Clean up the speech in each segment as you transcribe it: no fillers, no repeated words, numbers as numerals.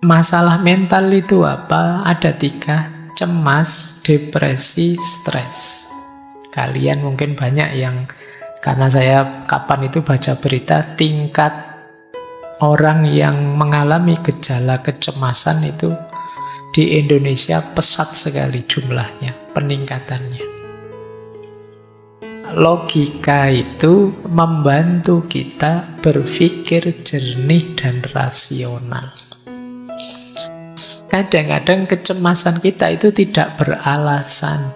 Masalah mental itu apa? Ada 3, cemas, depresi, stres. Kalian mungkin banyak yang, karena saya kapan itu baca berita, tingkat orang yang mengalami gejala kecemasan itu di Indonesia pesat sekali jumlahnya, peningkatannya. Logika itu membantu kita berpikir jernih dan rasional. Kadang-kadang kecemasan kita itu tidak beralasan.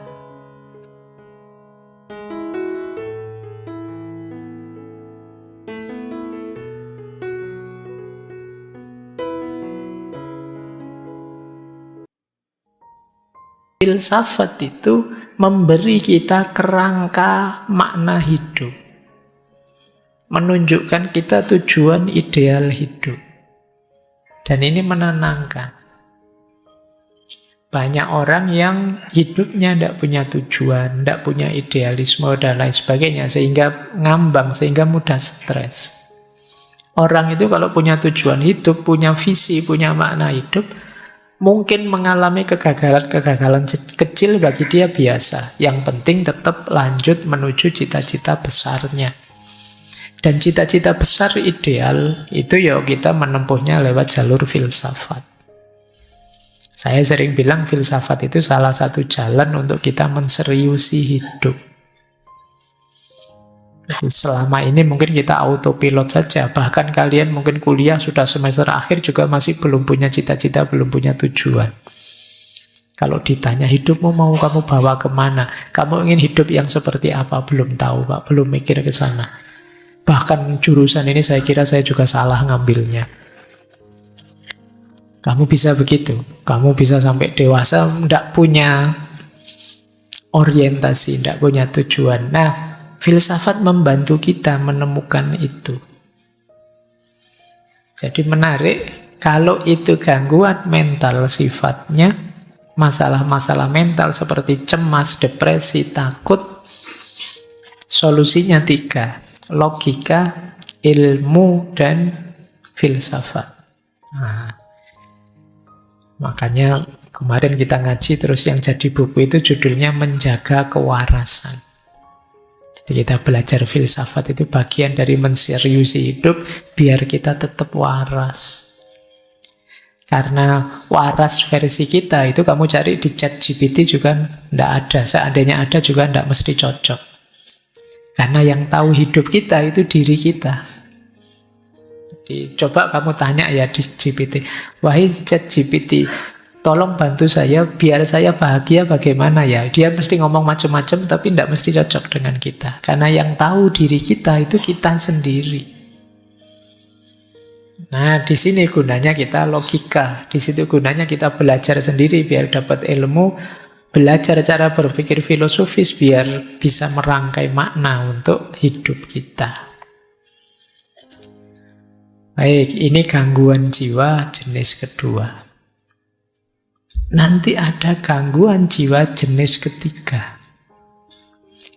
Filsafat itu memberi kita kerangka makna hidup. Menunjukkan kita tujuan ideal hidup. Dan ini menenangkan. Banyak orang yang hidupnya tidak punya tujuan, tidak punya idealisme, dan lain sebagainya, sehingga ngambang, sehingga mudah stres. Orang itu kalau punya tujuan hidup, punya visi, punya makna hidup, mungkin mengalami kegagalan-kegagalan kecil bagi dia biasa. Yang penting tetap lanjut menuju cita-cita besarnya. Dan cita-cita besar ideal itu ya kita menempuhnya lewat jalur filsafat. Saya sering bilang filsafat itu salah satu jalan untuk kita menseriusi hidup. Selama ini mungkin kita autopilot saja. Bahkan kalian mungkin kuliah sudah semester akhir juga masih belum punya cita-cita, belum punya tujuan. Kalau ditanya hidupmu mau kamu bawa kemana? Kamu ingin hidup yang seperti apa? Belum tahu, Pak. Belum mikir ke sana. Bahkan jurusan ini saya kira saya juga salah ngambilnya. Kamu bisa begitu. Kamu bisa sampai dewasa tidak punya orientasi, tidak punya tujuan. Nah, filsafat membantu kita menemukan itu. Jadi menarik, kalau itu gangguan mental sifatnya, masalah-masalah mental seperti cemas, depresi, takut, solusinya 3. Logika, ilmu, dan filsafat. Nah, makanya kemarin kita ngaji terus yang jadi buku itu judulnya Menjaga Kewarasan. Jadi kita belajar filsafat itu bagian dari menseriusi hidup biar kita tetap waras. Karena waras versi kita itu kamu cari di ChatGPT juga tidak ada. Seandainya ada juga tidak mesti cocok. Karena yang tahu hidup kita itu diri kita. Coba kamu tanya ya di GPT, wahai ChatGPT, tolong bantu saya biar saya bahagia bagaimana ya. Dia mesti ngomong macam-macam tapi tidak mesti cocok dengan kita. Karena yang tahu diri kita itu kita sendiri. Nah, di sini gunanya kita logika. Di situ gunanya kita belajar sendiri biar dapat ilmu, belajar cara berpikir filosofis biar bisa merangkai makna untuk hidup kita. Baik, ini gangguan jiwa jenis kedua. Nanti ada gangguan jiwa jenis ketiga.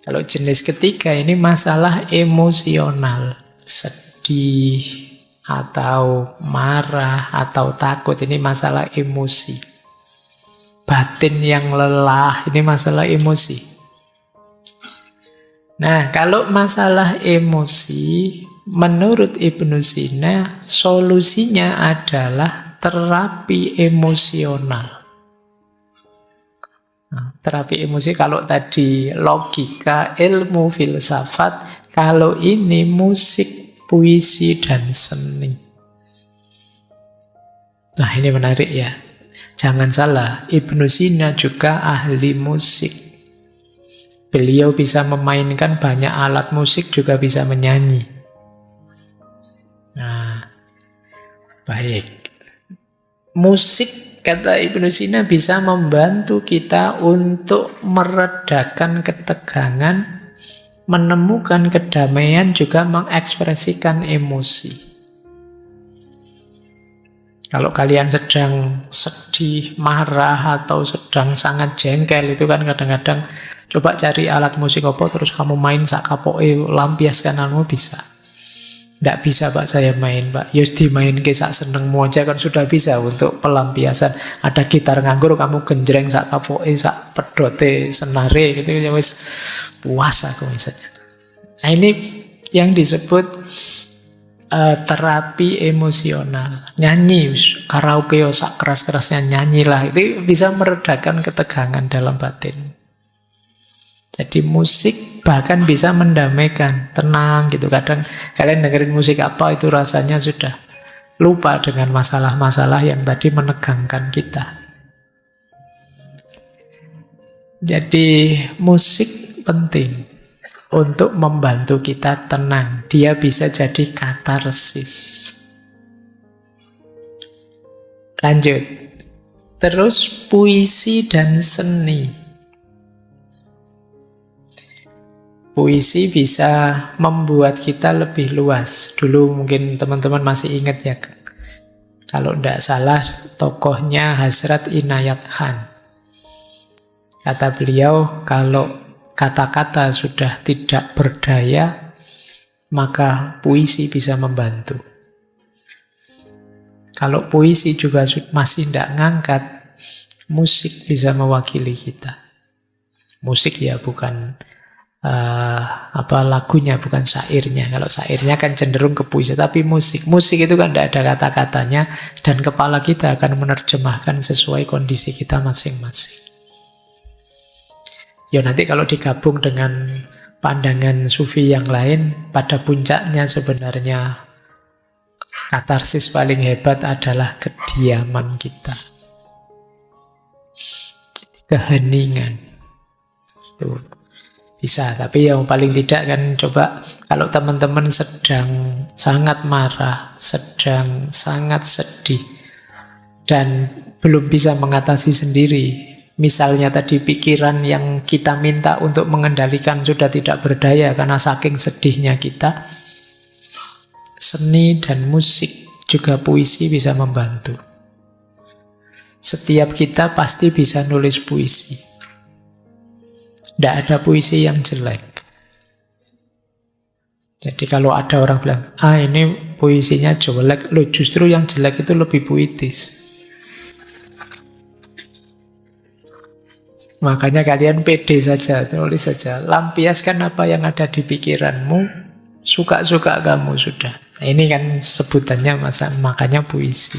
Kalau jenis ketiga ini masalah emosional, sedih, atau marah, atau takut. Ini masalah emosi. Batin yang lelah, ini masalah emosi. Nah, kalau masalah emosi, menurut Ibnu Sina, solusinya adalah terapi emosional. Nah, terapi emosi kalau tadi logika, ilmu, filsafat, kalau ini musik, puisi, dan seni. Nah, ini menarik ya. Jangan salah, Ibnu Sina juga ahli musik. Beliau bisa memainkan banyak alat musik, juga bisa menyanyi. Nah, baik. Musik, kata Ibnu Sina, bisa membantu kita untuk meredakan ketegangan, menemukan kedamaian, juga mengekspresikan emosi. Kalau kalian sedang sedih, marah, atau sedang sangat jengkel, itu kan kadang-kadang coba cari alat musik apa, terus kamu main sak kapoke, lampiaskan bisa. Nggak bisa Pak saya main Pak. Yus dimain sak senengmu aja kan sudah bisa untuk pelampiasan. Ada gitar nganggur kamu genjreng sak kapoke sak pedote senare gitu ya wis puas aku misalnya. Nah ini yang disebut terapi emosional. Nyanyi karaoke sak keras-kerasnya nyanyilah. Itu bisa meredakan ketegangan dalam batin. Jadi musik bahkan bisa mendamaikan, tenang gitu. Kadang kalian dengerin musik apa itu rasanya sudah lupa dengan masalah-masalah yang tadi menegangkan kita. Jadi musik penting untuk membantu kita tenang. Dia bisa jadi katarsis. Lanjut. Terus puisi dan seni. Puisi bisa membuat kita lebih luas. Dulu mungkin teman-teman masih ingat ya. Kalau tidak salah tokohnya Hasrat Inayat Khan. Kata beliau, kalau kata-kata sudah tidak berdaya, maka puisi bisa membantu. Kalau puisi juga masih tidak ngangkat, musik bisa mewakili kita. Musik ya bukan lagunya, bukan syairnya. Kalau syairnya kan cenderung ke puisi, tapi musik itu kan tidak ada kata-katanya dan kepala kita akan menerjemahkan sesuai kondisi kita masing-masing. Ya nanti kalau digabung dengan pandangan sufi yang lain, pada puncaknya sebenarnya katarsis paling hebat adalah kediaman kita, keheningan. Itu bisa, tapi yang paling tidak kan coba kalau teman-teman sedang sangat marah, sedang sangat sedih, dan belum bisa mengatasi sendiri. Misalnya tadi pikiran yang kita minta untuk mengendalikan sudah tidak berdaya karena saking sedihnya kita. Seni dan musik, juga puisi bisa membantu. Setiap kita pasti bisa nulis puisi. Tidak ada puisi yang jelek. Jadi kalau ada orang bilang, ini puisinya jelek, loh justru yang jelek itu lebih puitis. Makanya kalian pede saja, tulis saja. Lampiaskan apa yang ada di pikiranmu, suka-suka kamu sudah. Nah, ini kan sebutannya makanya puisi.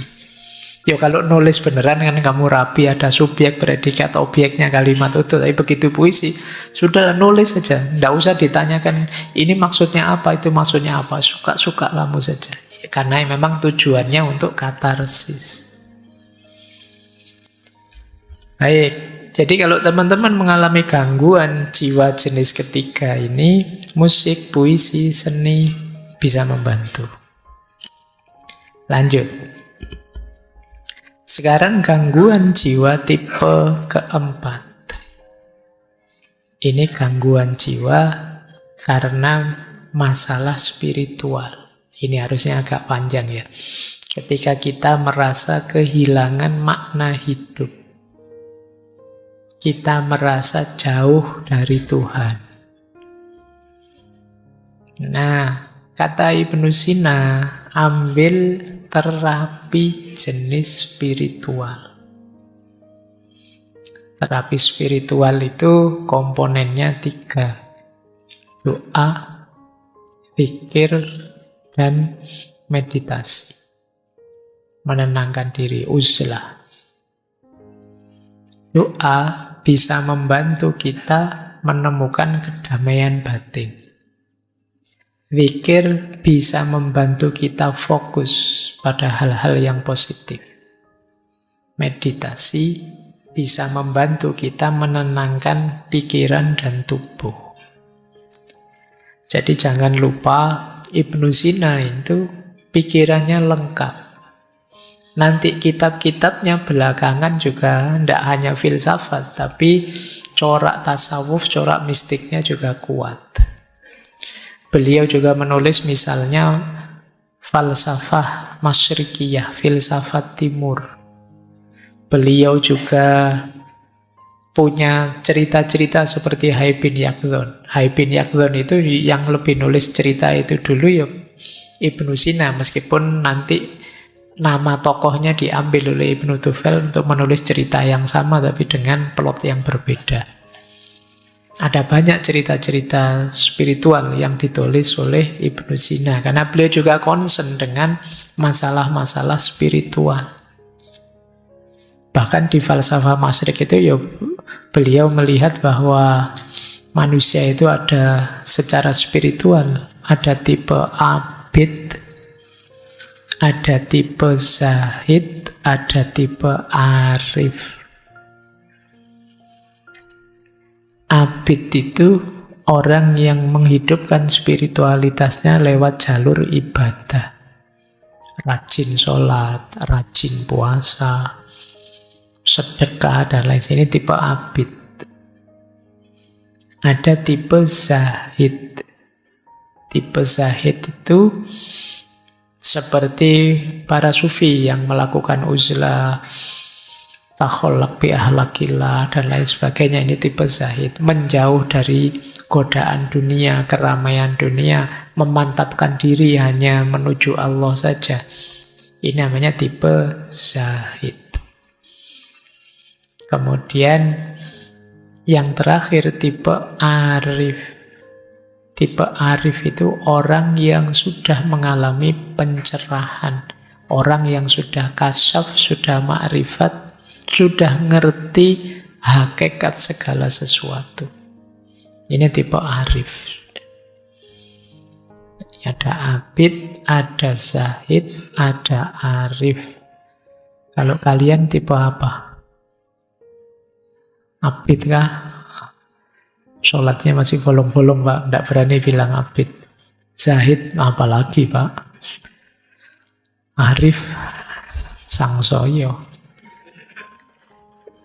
Ya kalau nulis beneran kan kamu rapi, ada subjek, predikat, objeknya, kalimat itu. Tapi begitu puisi, sudah nulis saja. Tidak usah ditanyakan, ini maksudnya apa, itu maksudnya apa. Suka-suka kamu saja. Karena memang tujuannya untuk katarsis. Baik, jadi kalau teman-teman mengalami gangguan jiwa jenis ketiga ini, musik, puisi, seni bisa membantu. Lanjut. Sekarang gangguan jiwa tipe keempat. Ini gangguan jiwa karena masalah spiritual. Ini harusnya agak panjang ya. Ketika kita merasa kehilangan makna hidup. Kita merasa jauh dari Tuhan. Nah, kata Ibnu Sina, ambil terapi jenis spiritual. Terapi spiritual itu komponennya 3. Doa, zikir, dan meditasi. Menenangkan diri, uzlah. Doa bisa membantu kita menemukan kedamaian batin. Zikir bisa membantu kita fokus pada hal-hal yang positif. Meditasi bisa membantu kita menenangkan pikiran dan tubuh. Jadi jangan lupa Ibnu Sina itu pikirannya lengkap. Nanti kitab-kitabnya belakangan juga tidak hanya filsafat, tapi corak tasawuf, corak mistiknya juga kuat. Beliau juga menulis misalnya falsafah masyrikiyah, filsafat timur. Beliau juga punya cerita-cerita seperti Hai bin Yaqdhan. Hai bin Yaqdhan itu yang lebih nulis cerita itu dulu ya Ibnu Sina, meskipun nanti nama tokohnya diambil oleh Ibnu Tufel untuk menulis cerita yang sama tapi dengan plot yang berbeda. Ada banyak cerita-cerita spiritual yang ditulis oleh Ibnu Sina karena beliau juga concern dengan masalah-masalah spiritual. Bahkan di falsafah Masyrik itu ya beliau melihat bahwa manusia itu ada secara spiritual, ada tipe abid, ada tipe zahid, ada tipe arif. Abid itu orang yang menghidupkan spiritualitasnya lewat jalur ibadah. Rajin sholat, rajin puasa, sedekah, dan lain sebagainya. Ini tipe abid. Ada tipe zahid. Tipe zahid itu seperti para sufi yang melakukan uzlah, takholak bi ahlakillah, dan lain sebagainya. Ini tipe zahid, menjauh dari godaan dunia, keramaian dunia, memantapkan diri hanya menuju Allah saja. Ini namanya tipe zahid. Kemudian yang terakhir tipe arif. Tipe arif itu orang yang sudah mengalami pencerahan, orang yang sudah kasyaf, sudah ma'rifat, sudah ngerti hakikat segala sesuatu. Ini tipe arif. Ada abid, ada zahid, ada arif. Kalau kalian tipe apa? Abid kah? Sholatnya masih bolong-bolong, Pak. Tidak berani bilang abid. Zahid, apalagi, Pak. Arif, sangsoyo.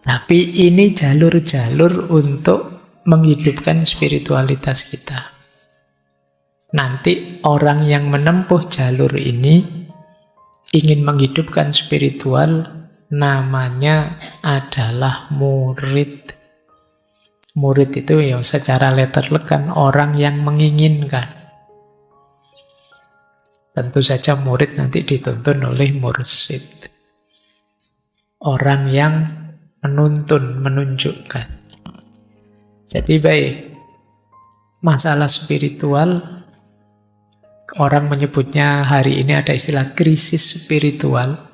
Tapi ini jalur-jalur untuk menghidupkan spiritualitas kita. Nanti orang yang menempuh jalur ini ingin menghidupkan spiritual, namanya adalah murid. Murid itu ya secara letterlek kan orang yang menginginkan. Tentu saja murid nanti dituntun oleh mursyid. Orang yang menuntun, menunjukkan. Jadi baik, masalah spiritual, orang menyebutnya hari ini ada istilah krisis spiritual.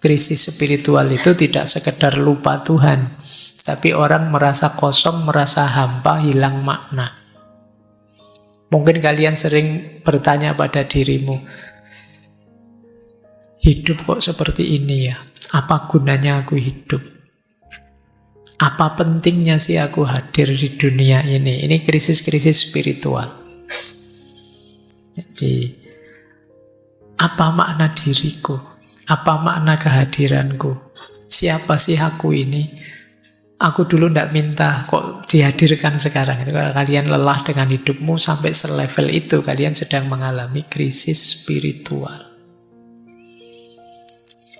Krisis spiritual itu tidak sekedar lupa Tuhan, tapi orang merasa kosong, merasa hampa, hilang makna. Mungkin kalian sering bertanya pada dirimu, hidup kok seperti ini ya? Apa gunanya aku hidup? Apa pentingnya sih aku hadir di dunia ini? Ini krisis-krisis spiritual. Jadi, apa makna diriku? Apa makna kehadiranku? Siapa sih aku ini? Aku dulu tidak minta kok dihadirkan sekarang. Itu kalau kalian lelah dengan hidupmu sampai selevel itu, kalian sedang mengalami krisis spiritual.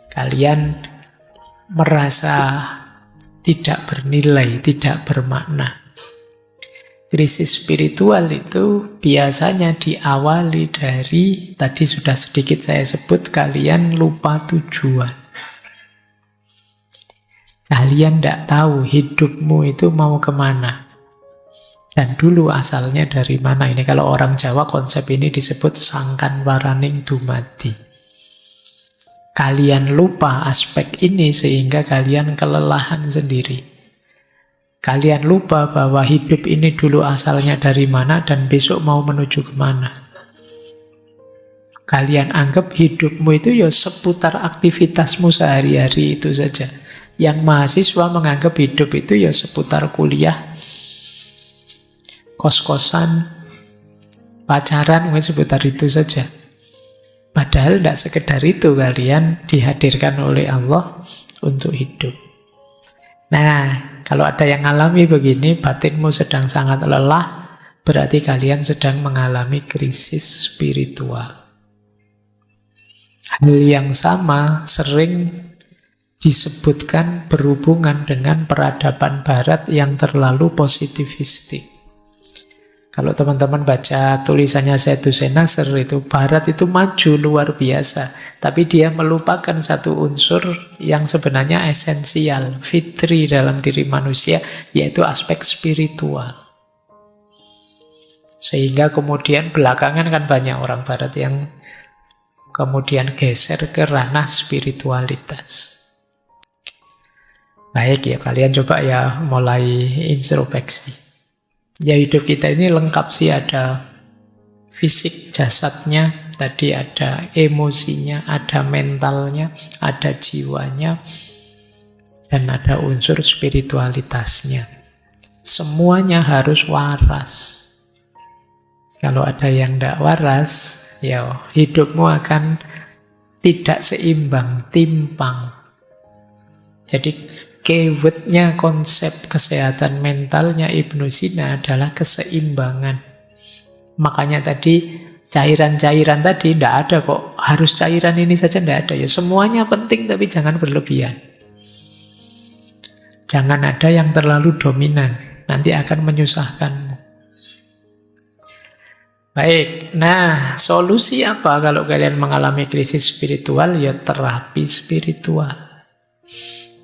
Kalian merasa tidak bernilai, tidak bermakna. Krisis spiritual itu biasanya diawali dari, tadi sudah sedikit saya sebut, kalian lupa tujuan. Kalian tidak tahu hidupmu itu mau kemana. Dan dulu asalnya dari mana. Ini kalau orang Jawa konsep ini disebut sangkan waraning dumadi. Kalian lupa aspek ini sehingga kalian kelelahan sendiri. Kalian lupa bahwa hidup ini dulu asalnya dari mana dan besok mau menuju kemana. Kalian anggap hidupmu itu ya seputar aktivitasmu sehari-hari itu saja. Yang mahasiswa menganggap hidup itu ya seputar kuliah, kos-kosan, pacaran, mungkin seputar itu saja. Padahal tidak sekedar itu kalian dihadirkan oleh Allah untuk hidup. Nah, kalau ada yang alami begini, batinmu sedang sangat lelah, berarti kalian sedang mengalami krisis spiritual. Hal yang sama sering disebutkan berhubungan dengan peradaban barat yang terlalu positivistik. Kalau teman-teman baca tulisannya Sayyidina Nasr itu, Barat itu maju luar biasa. Tapi dia melupakan satu unsur yang sebenarnya esensial, fitri dalam diri manusia, yaitu aspek spiritual. Sehingga kemudian belakangan kan banyak orang Barat yang kemudian geser ke ranah spiritualitas. Baik ya, kalian coba ya mulai introspeksi. Ya hidup kita ini lengkap sih, ada fisik jasadnya, tadi ada emosinya, ada mentalnya, ada jiwanya, dan ada unsur spiritualitasnya. Semuanya harus waras. Kalau ada yang tidak waras, ya hidupmu akan tidak seimbang, timpang. Jadi keywordnya konsep kesehatan mentalnya Ibnu Sina adalah keseimbangan. Makanya tadi cairan-cairan tadi tidak ada kok, harus cairan ini saja tidak ada. Ya semuanya penting tapi jangan berlebihan. Jangan ada yang terlalu dominan, nanti akan menyusahkanmu. Baik, nah solusi apa kalau kalian mengalami krisis spiritual? Ya terapi spiritual.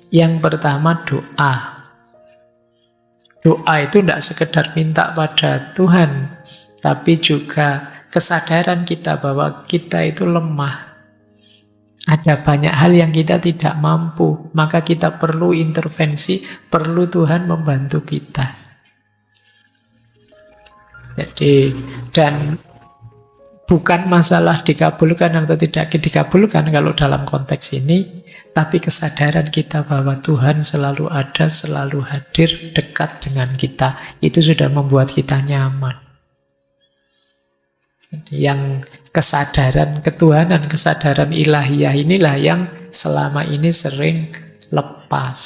Yang pertama doa. Doa itu tidak sekedar minta pada Tuhan, tapi juga kesadaran kita bahwa kita itu lemah. Ada banyak hal yang kita tidak mampu, maka kita perlu intervensi, perlu Tuhan membantu kita. Jadi, dan bukan masalah dikabulkan atau tidak dikabulkan kalau dalam konteks ini, tapi kesadaran kita bahwa Tuhan selalu ada, selalu hadir, dekat dengan kita, itu sudah membuat kita nyaman. Yang kesadaran ketuhanan, kesadaran ilahiyah inilah yang selama ini sering lepas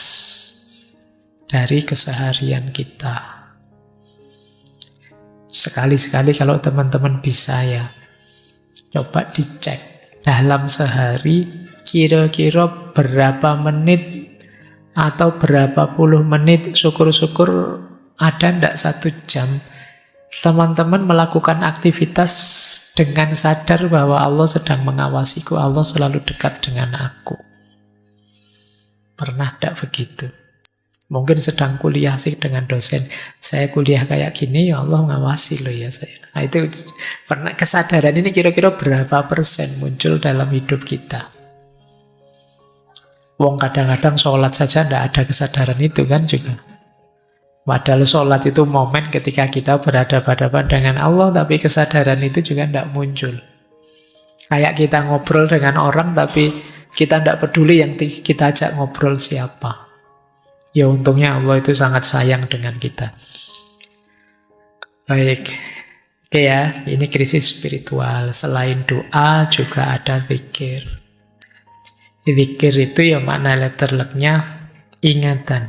dari keseharian kita. Sekali-sekali kalau teman-teman bisa ya, coba dicek dalam sehari kira-kira berapa menit atau berapa puluh menit, syukur-syukur ada ndak 1 jam, teman-teman melakukan aktivitas dengan sadar bahwa Allah sedang mengawasiku, Allah selalu dekat dengan aku. Pernah ndak begitu? Mungkin sedang kuliah sih dengan dosen, saya kuliah kayak gini, ya Allah ngawasi loh ya saya. Nah itu pernah, kesadaran ini kira-kira berapa persen muncul dalam hidup kita? Wong kadang-kadang sholat saja ndak ada kesadaran itu kan juga. Padahal sholat itu momen ketika kita berhadapan-hadapan dengan Allah, tapi kesadaran itu juga ndak muncul. Kayak kita ngobrol dengan orang, tapi kita ndak peduli yang kita ajak ngobrol siapa. Ya untungnya Allah itu sangat sayang dengan kita. Baik. Oke ya, ini krisis spiritual. Selain doa juga ada zikir. Zikir itu ya makna letterleknya ingatan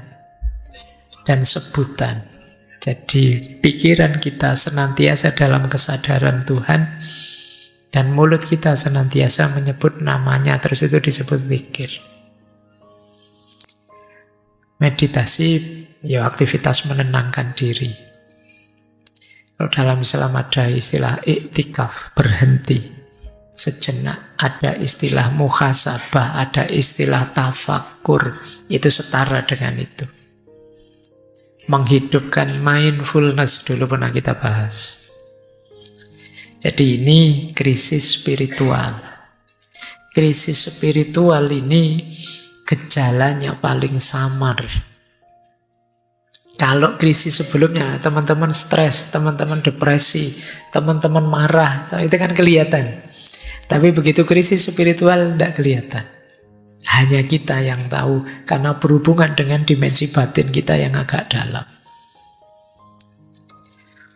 dan sebutan. Jadi pikiran kita senantiasa dalam kesadaran Tuhan dan mulut kita senantiasa menyebut namanya, terus itu disebut zikir. Meditasi ya aktivitas menenangkan diri. Kalau dalam Islam ada istilah iktikaf, berhenti sejenak, ada istilah muhasabah, ada istilah tafakur, itu setara dengan itu. Menghidupkan mindfulness dulu pernah kita bahas. Jadi ini krisis spiritual. Krisis spiritual ini gejalanya paling samar. Kalau krisis sebelumnya, teman-teman stres, teman-teman depresi, teman-teman marah, itu kan kelihatan. Tapi begitu krisis spiritual, tidak kelihatan. Hanya kita yang tahu, karena berhubungan dengan dimensi batin kita yang agak dalam.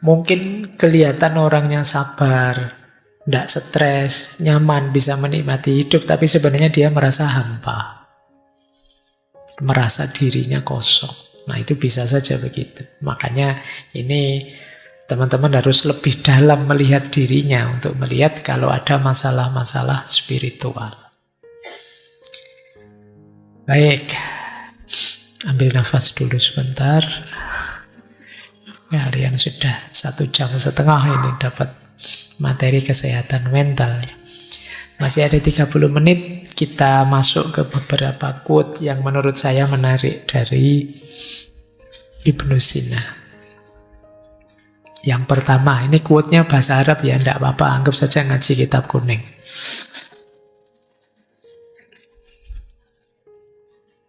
Mungkin kelihatan orangnya sabar, tidak stres, nyaman, bisa menikmati hidup, tapi sebenarnya dia merasa hampa. Merasa dirinya kosong. Nah itu bisa saja begitu. Makanya ini teman-teman harus lebih dalam melihat dirinya untuk melihat kalau ada masalah-masalah spiritual. Baik, ambil nafas dulu sebentar. Kalian sudah 1,5 jam ini dapat materi kesehatan mental. Masih ada 30 menit, kita masuk ke beberapa quote yang menurut saya menarik dari Ibnu Sina. Yang pertama, ini quote-nya bahasa Arab ya, tidak apa-apa, anggap saja ngaji kitab kuning.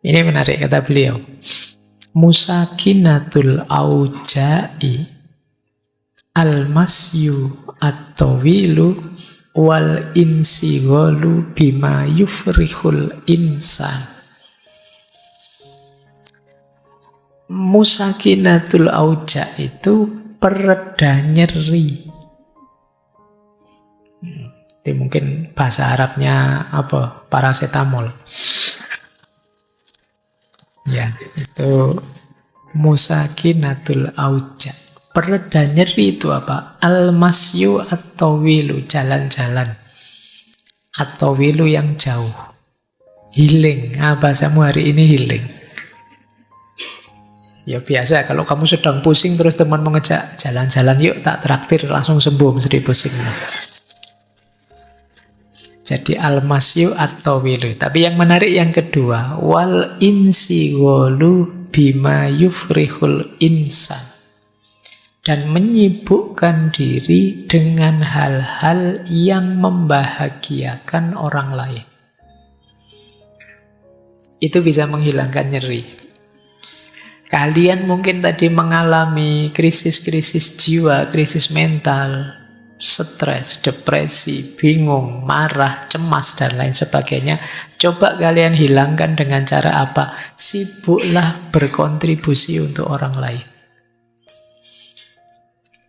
Ini menarik, kata beliau. Musakinatul auja'i al-masyu at-tawilu wal insighalu bima yufrihul insan. Musakinatul auja' itu pereda nyeri. Itu mungkin bahasa Arabnya apa? Paracetamol. Ya, itu musakinatul auja. Pereda nyeri itu apa? Al-masyu at-tawilu, jalan-jalan. At-tawilu yang jauh. Healing. Bahasamu hari ini healing. Ya biasa, kalau kamu sedang pusing terus teman mengejak jalan-jalan yuk tak traktir, langsung sembuh mesti pusingnya. Jadi al-masyu at-tawilu. Tapi yang menarik yang kedua, wal insighalu bima yufrihul insan. Dan menyibukkan diri dengan hal-hal yang membahagiakan orang lain. Itu bisa menghilangkan nyeri. Kalian mungkin tadi mengalami krisis-krisis jiwa, krisis mental, stres, depresi, bingung, marah, cemas, dan lain sebagainya. Coba kalian hilangkan dengan cara apa? Sibuklah berkontribusi untuk orang lain.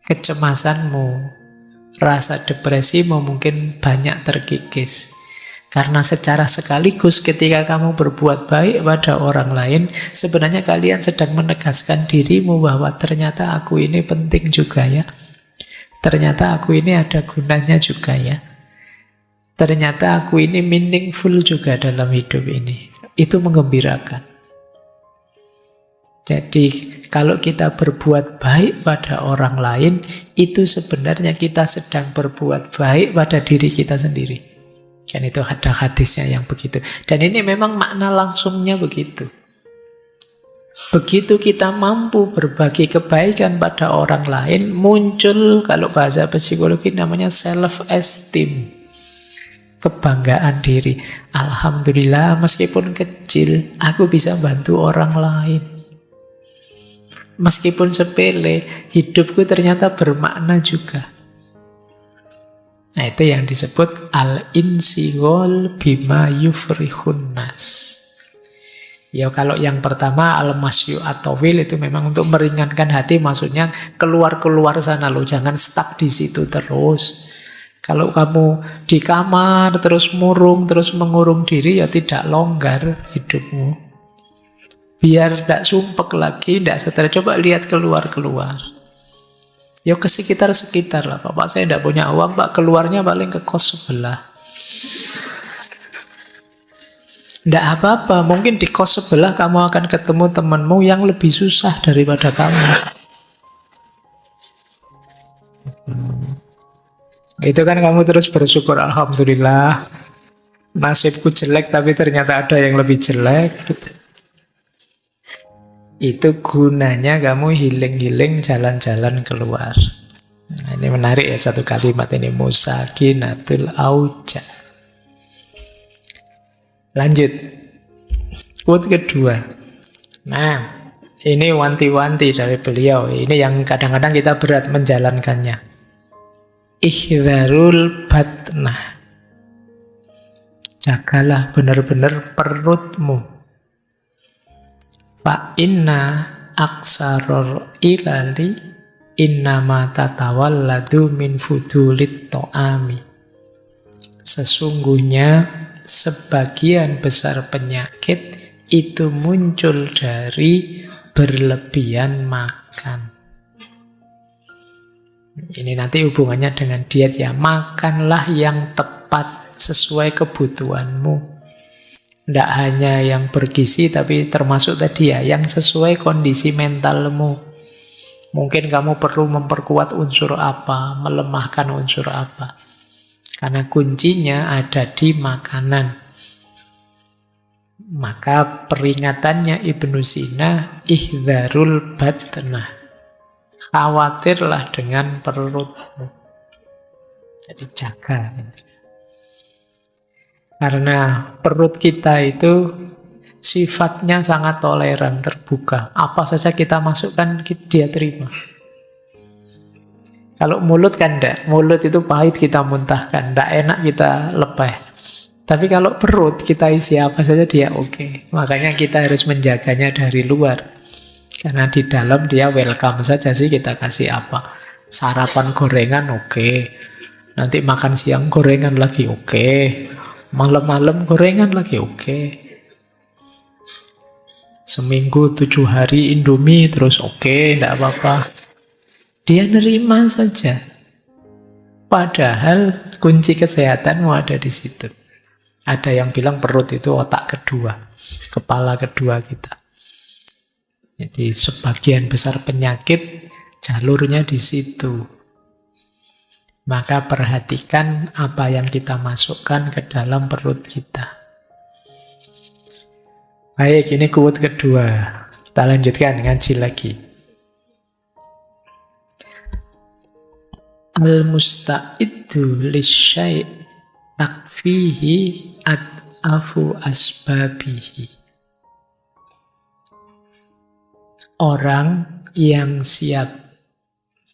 Kecemasanmu, rasa depresimu mungkin banyak terkikis. Karena secara sekaligus ketika kamu berbuat baik pada orang lain, sebenarnya kalian sedang menegaskan dirimu bahwa ternyata aku ini penting juga ya. Ternyata aku ini ada gunanya juga ya. Ternyata aku ini meaningful juga dalam hidup ini. Itu menggembirakan. Jadi kalau kita berbuat baik pada orang lain, itu sebenarnya kita sedang berbuat baik pada diri kita sendiri. Kan itu ada hadisnya yang begitu. Dan ini memang makna langsungnya begitu. Begitu kita mampu berbagi kebaikan pada orang lain, muncul, kalau bahasa psikologi namanya self-esteem. Kebanggaan diri. Alhamdulillah, meskipun kecil, aku bisa bantu orang lain. Meskipun sepele, hidupku ternyata bermakna juga. Nah, itu yang disebut al-insighal bima yufrihun nas. Ya kalau yang pertama al-masyu at-tawil itu memang untuk meringankan hati, maksudnya keluar-keluar sana loh, jangan stuck di situ terus. Kalau kamu di kamar terus murung, terus mengurung diri, ya tidak longgar hidupmu. Biar tidak sumpek lagi, tidak stres, coba lihat keluar-keluar. Ya ke sekitar-sekitar lah. Pak, saya tidak punya uang, Pak, keluarnya paling ke kos sebelah. Tidak apa-apa, mungkin di kos sebelah kamu akan ketemu temanmu yang lebih susah daripada kamu. Itu kan kamu terus bersyukur, alhamdulillah. Nasibku jelek tapi ternyata ada yang lebih jelek. Itu gunanya kamu healing-healing, jalan-jalan keluar. Nah, ini menarik ya satu kalimat ini, musakinatul auja. Lanjut. Quote kedua. Nah, ini wanti-wanti dari beliau. Ini yang kadang-kadang kita berat menjalankannya. Ihdharul batnah. Jagalah benar-benar perutmu. Fa inna aksaror ilali innama tatawalladu min fudulit to'ami. Sesungguhnya sebagian besar penyakit itu muncul dari berlebihan makan. Ini nanti hubungannya dengan diet ya. Makanlah yang tepat sesuai kebutuhanmu. Tidak hanya yang bergizi, tapi termasuk tadi ya, yang sesuai kondisi mentalmu. Mungkin kamu perlu memperkuat unsur apa, melemahkan unsur apa. Karena kuncinya ada di makanan. Maka peringatannya Ibnu Sina, ihdzarul batnah. Khawatirlah dengan perutmu. Jadi jaga. Karena perut kita itu sifatnya sangat toleran, terbuka. Apa saja kita masukkan, dia terima. Kalau mulut kan enggak. Mulut itu pahit kita muntahkan. Enggak enak kita lepeh. Tapi kalau perut kita isi apa saja dia oke. Makanya kita harus menjaganya dari luar. Karena di dalam dia welcome saja sih kita kasih apa. Sarapan gorengan oke. Nanti makan siang gorengan lagi oke. Malam-malam gorengan lagi oke. Seminggu 7 hari Indomie terus oke, tidak apa-apa. Dia nerima saja. Padahal kunci kesehatanmu ada di situ. Ada yang bilang perut itu otak kedua, kepala kedua kita. Jadi sebagian besar penyakit jalurnya di situ. Maka perhatikan apa yang kita masukkan ke dalam perut kita. Baik, ini quote kedua. Kita lanjutkan, ngaji lagi. Al-musta'iddu lisyai' takfihi ad'afu asbabihi. Orang yang siap.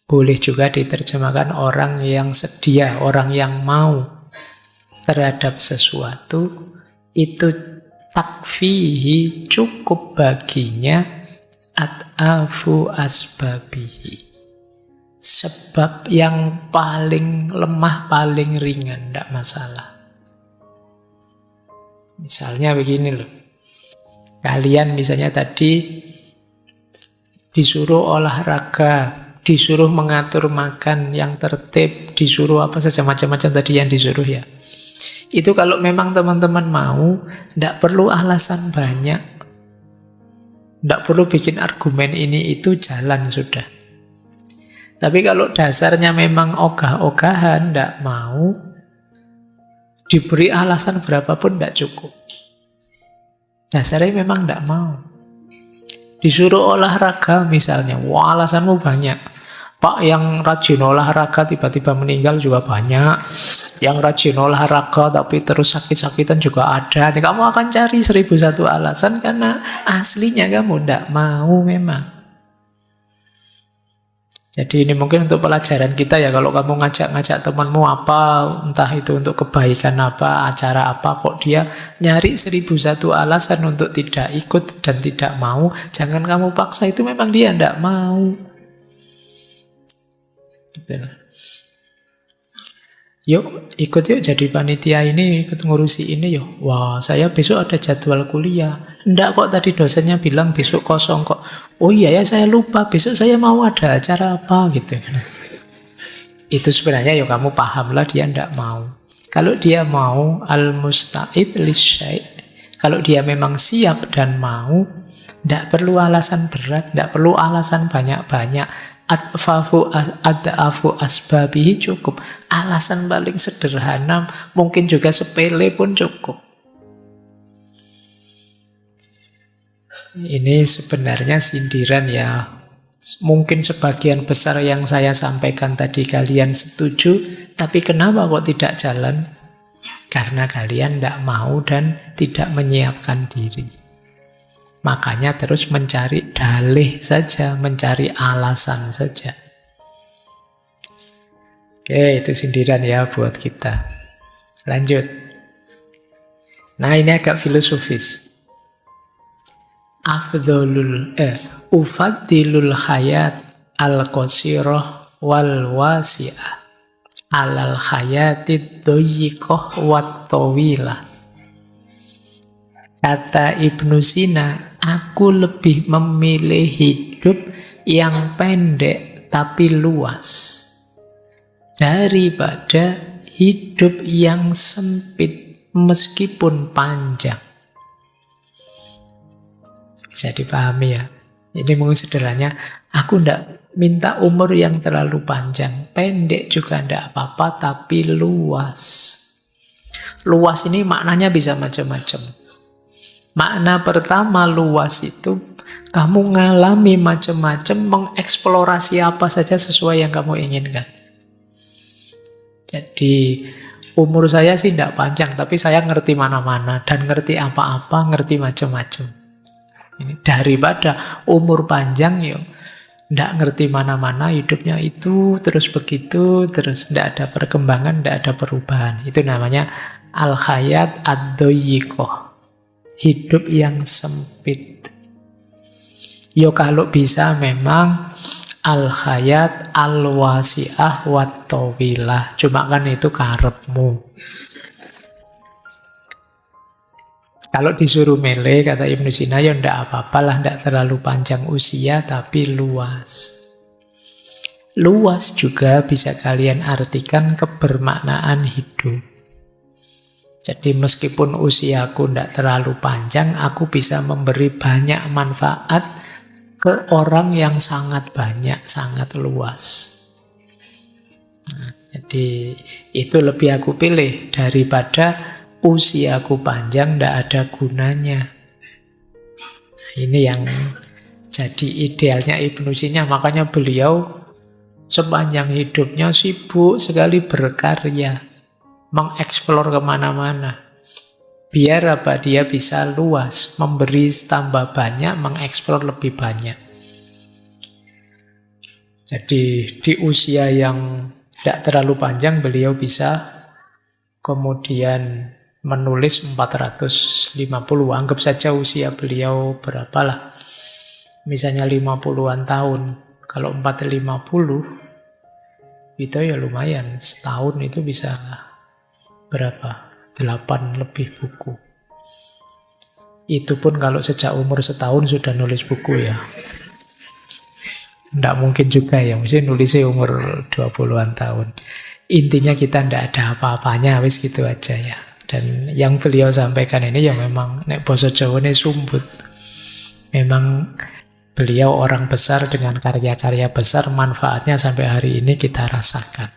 Boleh juga diterjemahkan orang yang sedia, orang yang mau terhadap sesuatu, itu takfihi cukup baginya ad'afu asbabihi. Sebab yang paling lemah, paling ringan, tidak masalah. Misalnya begini loh. Kalian misalnya tadi disuruh olahraga, disuruh mengatur makan yang tertib, disuruh apa saja, macam-macam tadi yang disuruh ya. Itu kalau memang teman-teman mau, tidak perlu alasan banyak. Tidak perlu bikin argumen ini itu, jalan sudah. Tapi kalau dasarnya memang ogah-ogahan, tidak mau, diberi alasan berapapun tidak cukup. Dasarnya memang tidak mau. Disuruh olahraga misalnya, wah alasanmu banyak. Pak, yang rajin olahraga tiba-tiba meninggal juga banyak. Yang rajin olahraga tapi terus sakit-sakitan juga ada. Jadi kamu akan cari 1001 alasan karena aslinya kamu tidak mau memang. Jadi ini mungkin untuk pelajaran kita ya. Kalau kamu ngajak-ngajak temanmu apa, entah itu untuk kebaikan apa, acara apa, kok dia nyari 1001 alasan untuk tidak ikut dan tidak mau, jangan kamu paksa, itu memang dia tidak mau. Yuk, ikut yuk jadi panitia ini, ikut ngurusi ini yuk. Wah, saya besok ada jadwal kuliah. Enggak kok, tadi dosennya bilang besok kosong kok. Oh iya ya, saya lupa, besok saya mau ada acara apa gitu. Itu sebenarnya yuk kamu pahamlah dia enggak mau. Kalau dia mau, al-musta'id lisyai'. Kalau dia memang siap dan mau, enggak perlu alasan berat, enggak perlu alasan banyak-banyak. Ad'afu asbabihi cukup. Alasan paling sederhana, mungkin juga sepele pun cukup. Ini sebenarnya sindiran ya. Mungkin sebagian besar yang saya sampaikan tadi kalian setuju, tapi kenapa kok tidak jalan? Karena kalian tidak mau dan tidak menyiapkan diri. Makanya terus mencari dalih saja, mencari alasan saja. Oke, itu sindiran ya buat kita. Lanjut. Nah, ini agak filosofis. Ufaddilul hayat al-qasirah wal wasi'ah alal hayatid doyikoh wat tawilah. Kata Ibnu Sina, aku lebih memilih hidup yang pendek tapi luas daripada hidup yang sempit meskipun panjang. Bisa dipahami ya? Ini mungkin sederhananya, aku ndak minta umur yang terlalu panjang. Pendek juga ndak apa-apa, tapi luas. Luas ini maknanya bisa macam-macam. Makna pertama luas itu, kamu ngalami macam-macam, mengeksplorasi apa saja sesuai yang kamu inginkan. Jadi umur saya sih tidak panjang, tapi saya ngerti mana-mana dan ngerti apa-apa, ngerti macam-macam. Ini daripada umur panjang yuk, tidak ngerti mana-mana, hidupnya itu terus begitu, terus tidak ada perkembangan, tidak ada perubahan. Itu namanya al-hayat ad-doyikoh, hidup yang sempit. Yo kalau bisa memang al-hayat al-wasi'ah wat-tawilah. Cuma kan itu karepmu. Kalau disuruh milih, kata Ibnu Sina, ya ndak apa-apalah, ndak terlalu panjang usia, tapi luas. Luas juga bisa kalian artikan kebermaknaan hidup. Jadi meskipun usiaku ndak terlalu panjang, aku bisa memberi banyak manfaat ke orang yang sangat banyak, sangat luas. Nah, jadi itu lebih aku pilih daripada usiaku panjang ndak ada gunanya. Nah, ini yang jadi idealnya Ibnu Sina, makanya beliau sepanjang hidupnya sibuk sekali berkarya, mengeksplor kemana-mana. Biar apa? Dia bisa luas, memberi tambah banyak, mengeksplor lebih banyak. Jadi di usia yang tidak terlalu panjang, beliau bisa kemudian menulis 450. Anggap saja usia beliau berapalah. Misalnya 50-an tahun. Kalau 450, itu ya lumayan. Setahun itu bisa berapa? 8 lebih buku. Itu pun kalau sejak umur setahun sudah nulis buku ya. Nggak mungkin juga ya, mesti nulisnya umur 20-an tahun. Intinya kita nggak ada apa-apanya, wis gitu aja ya. Dan yang beliau sampaikan ini ya memang, nek basa Jawa ini sumbut. Memang beliau orang besar dengan karya-karya besar, manfaatnya sampai hari ini kita rasakan.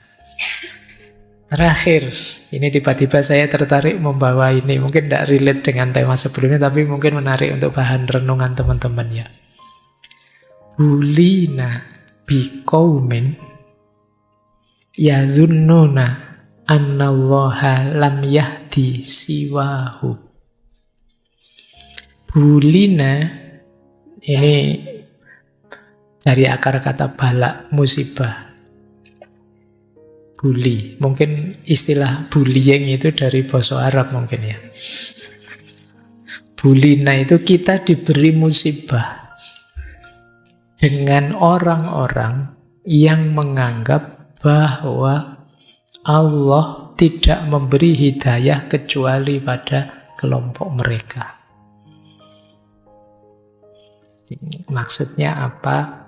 Terakhir, ini tiba-tiba saya tertarik membawa ini. Mungkin tidak relate dengan tema sebelumnya, tapi mungkin menarik untuk bahan renungan teman-teman ya. Bulina biqaumin yadhunnuna annallaha lam yahdi siwahu. Bulina ini dari akar kata bala, musibah. Bully, mungkin istilah bullying itu dari bahasa Arab mungkin ya. Bulina itu kita diberi musibah dengan orang-orang yang menganggap bahwa Allah tidak memberi hidayah kecuali pada kelompok mereka. Maksudnya apa?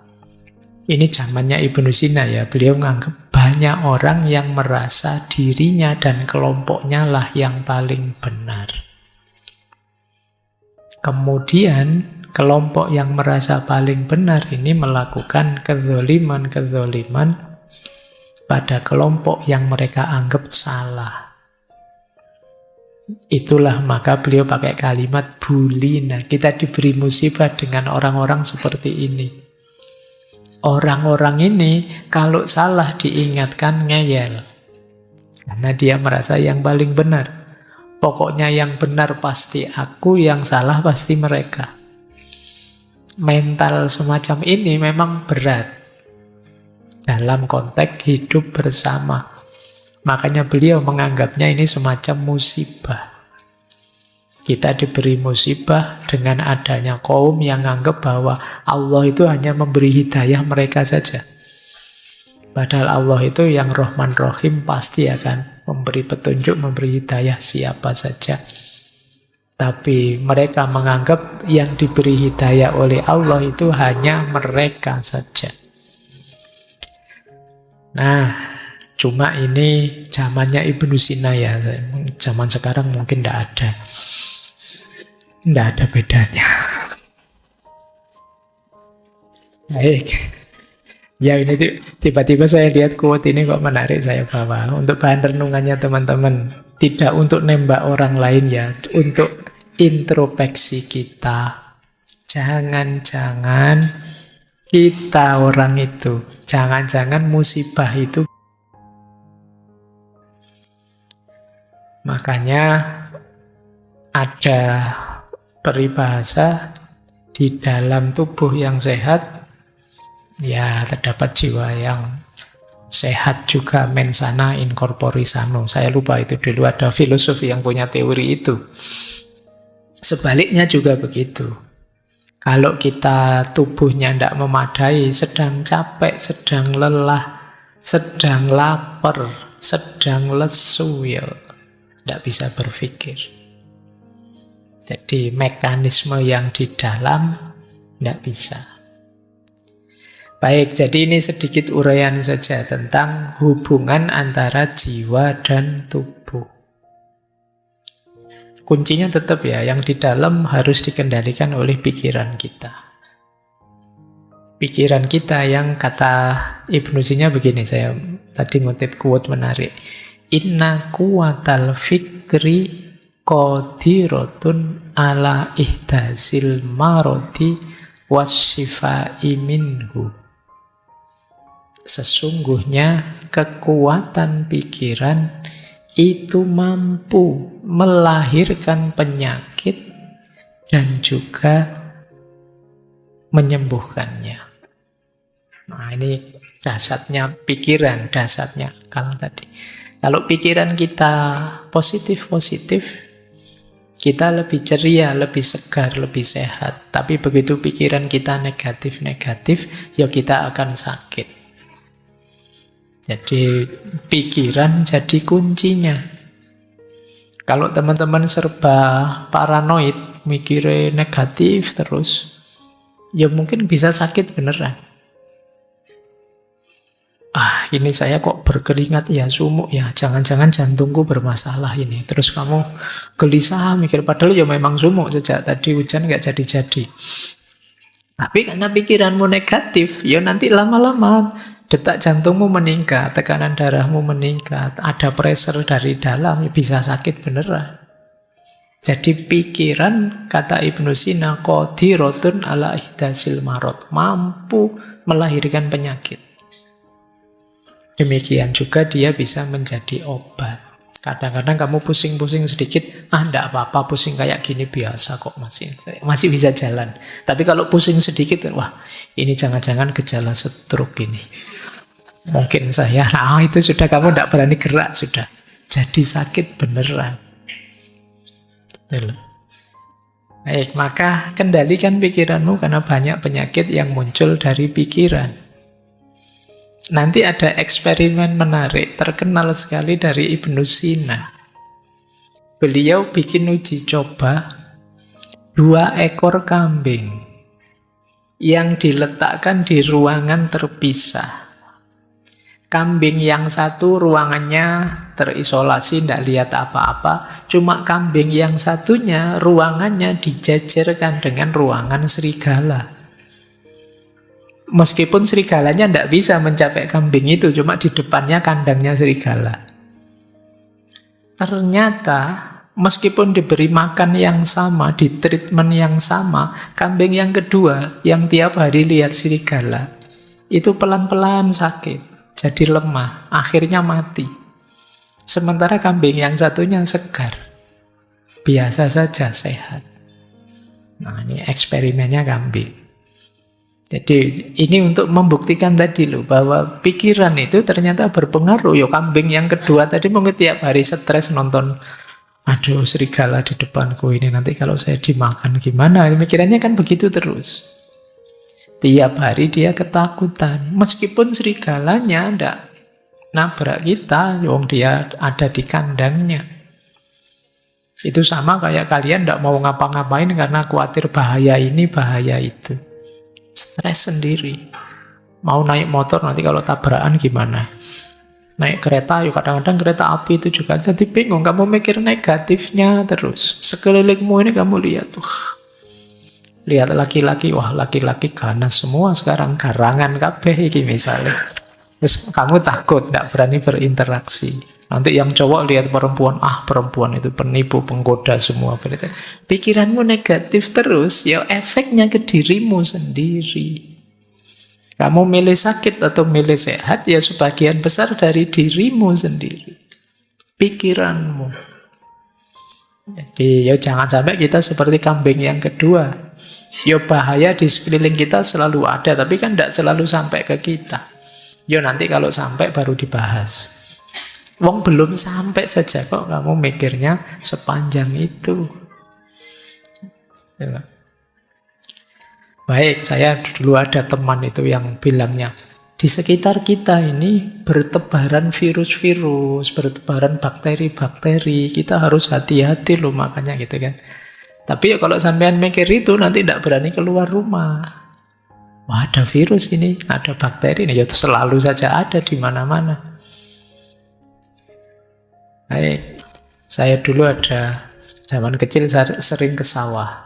Ini zamannya Ibnu Sina ya. Beliau menganggap banyak orang yang merasa dirinya dan kelompoknya lah yang paling benar. Kemudian kelompok yang merasa paling benar ini melakukan kezoliman pada kelompok yang mereka anggap salah. Itulah maka beliau pakai kalimat bulina. Kita diberi musibah dengan orang-orang seperti ini. Orang-orang ini kalau salah diingatkan ngeyel. Karena dia merasa yang paling benar. Pokoknya yang benar pasti aku, yang salah pasti mereka. Mental semacam ini memang berat dalam konteks hidup bersama. Makanya beliau menganggapnya ini semacam musibah. Kita diberi musibah dengan adanya kaum yang anggap bahwa Allah itu hanya memberi hidayah mereka saja. Padahal Allah itu yang Rahman Rahim, pasti akan memberi petunjuk, memberi hidayah siapa saja. Tapi mereka menganggap yang diberi hidayah oleh Allah itu hanya mereka saja. Nah, cuma ini zamannya Ibnu Sina ya. Zaman sekarang mungkin tidak ada. Tidak ada bedanya. Baik. Ya ini tiba-tiba saya lihat quote ini kok menarik, saya bawa untuk bahan renungannya teman-teman. Tidak untuk nembak orang lain ya, untuk introspeksi kita. Jangan-jangan kita orang itu, jangan-jangan musibah itu. Makanya ada peribahasa, di dalam tubuh yang sehat ya terdapat jiwa yang sehat juga, mensana in corpore sano. Saya lupa itu dulu ada filosof yang punya teori itu. Sebaliknya juga begitu. Kalau kita tubuhnya tidak memadai, sedang capek, sedang lelah, sedang lapar, sedang lesu, ya tidak bisa berpikir. Jadi mekanisme yang di dalam tidak bisa. Baik, jadi ini sedikit uraian saja tentang hubungan antara jiwa dan tubuh. Kuncinya tetap ya, yang di dalam harus dikendalikan oleh pikiran kita. Pikiran kita yang kata Ibnu Sina begini, saya tadi ngutip quote menarik. Inna kuwatal fikri qadiratun ala ihdasil marodi wassifai minhu. Sesungguhnya kekuatan pikiran itu mampu melahirkan penyakit dan juga menyembuhkannya. Nah, ini dasarnya pikiran, dasarnya akal tadi. Kalau pikiran kita positif-positif, kita lebih ceria, lebih segar, lebih sehat. Tapi begitu pikiran kita negatif-negatif, ya kita akan sakit. Jadi pikiran jadi kuncinya. Kalau teman-teman serba paranoid, mikirnya negatif terus, ya mungkin bisa sakit beneran. Ini saya kok berkeringat ya, sumuk ya, jangan-jangan jantungku bermasalah ini. Terus kamu gelisah mikir, padahal ya memang sumuk sejak tadi hujan nggak jadi-jadi. Tapi karena pikiranmu negatif, ya nanti lama-lama detak jantungmu meningkat, tekanan darahmu meningkat, ada pressure dari dalam, ya bisa sakit beneran. Jadi pikiran, kata Ibnu Sina, qadiratun ala ihdasil marad, mampu melahirkan penyakit. Demikian juga dia bisa menjadi obat. Kadang-kadang kamu pusing-pusing sedikit, enggak apa-apa, pusing kayak gini biasa kok, masih bisa jalan. Tapi kalau pusing sedikit, wah ini jangan-jangan gejala stroke ini. Mungkin saya, itu sudah kamu enggak berani gerak, sudah jadi sakit beneran. Baik, maka kendalikan pikiranmu karena banyak penyakit yang muncul dari pikiran. Nanti ada eksperimen menarik, terkenal sekali dari Ibnu Sina. Beliau bikin uji coba 2 ekor kambing yang diletakkan di ruangan terpisah. Kambing yang satu ruangannya terisolasi, tidak lihat apa-apa. Cuma kambing yang satunya ruangannya dijajarkan dengan ruangan serigala. Meskipun serigalanya tidak bisa mencapai kambing itu, cuma di depannya kandangnya serigala. Ternyata meskipun diberi makan yang sama, di treatment yang sama, kambing yang kedua yang tiap hari lihat serigala itu pelan-pelan sakit. Jadi lemah, akhirnya mati. Sementara kambing yang satunya segar, biasa saja, sehat. Nah, ini eksperimennya kambing. Jadi ini untuk membuktikan tadi loh, bahwa pikiran itu ternyata berpengaruh. Yo, kambing yang kedua tadi mungkin tiap hari stres nonton, aduh serigala di depanku ini, nanti kalau saya dimakan gimana? Pikirannya kan begitu terus. Tiap hari dia ketakutan. Meskipun serigalanya tidak nabrak kita, yang dia ada di kandangnya. Itu sama kayak kalian tidak mau ngapa-ngapain karena khawatir bahaya ini, bahaya itu. Stres sendiri. Mau naik motor nanti kalau tabrakan gimana? Naik kereta, yuk kadang-kadang kereta api itu juga jadi bingung. Kamu mikir negatifnya terus. Sekelilingmu ini kamu lihat tuh. Lihat laki-laki, wah laki-laki ganas semua sekarang, garangan kabeh iki misalnya. Terus kamu takut, tidak berani berinteraksi. Nanti yang cowok lihat perempuan, perempuan itu penipu, penggoda semua. Pikiranmu negatif terus, ya efeknya ke dirimu sendiri. Kamu milih sakit atau milih sehat, ya sebagian besar dari dirimu sendiri. Pikiranmu. Jadi ya jangan sampai kita seperti kambing yang kedua. Ya bahaya di sekeliling kita selalu ada, tapi kan tidak selalu sampai ke kita. Ya nanti kalau sampai baru dibahas. Wong belum sampai saja kok kamu mikirnya sepanjang itu. Ya. Baik, saya dulu ada teman itu yang bilangnya, di sekitar kita ini bertebaran virus-virus, bertebaran bakteri-bakteri, kita harus hati-hati loh makanya gitu kan. Tapi ya kalau sampean mikir itu nanti tidak berani keluar rumah. Wah, ada virus ini, ada bakteri ini, ya selalu saja ada di mana-mana. Baik, saya dulu ada zaman kecil sering ke sawah.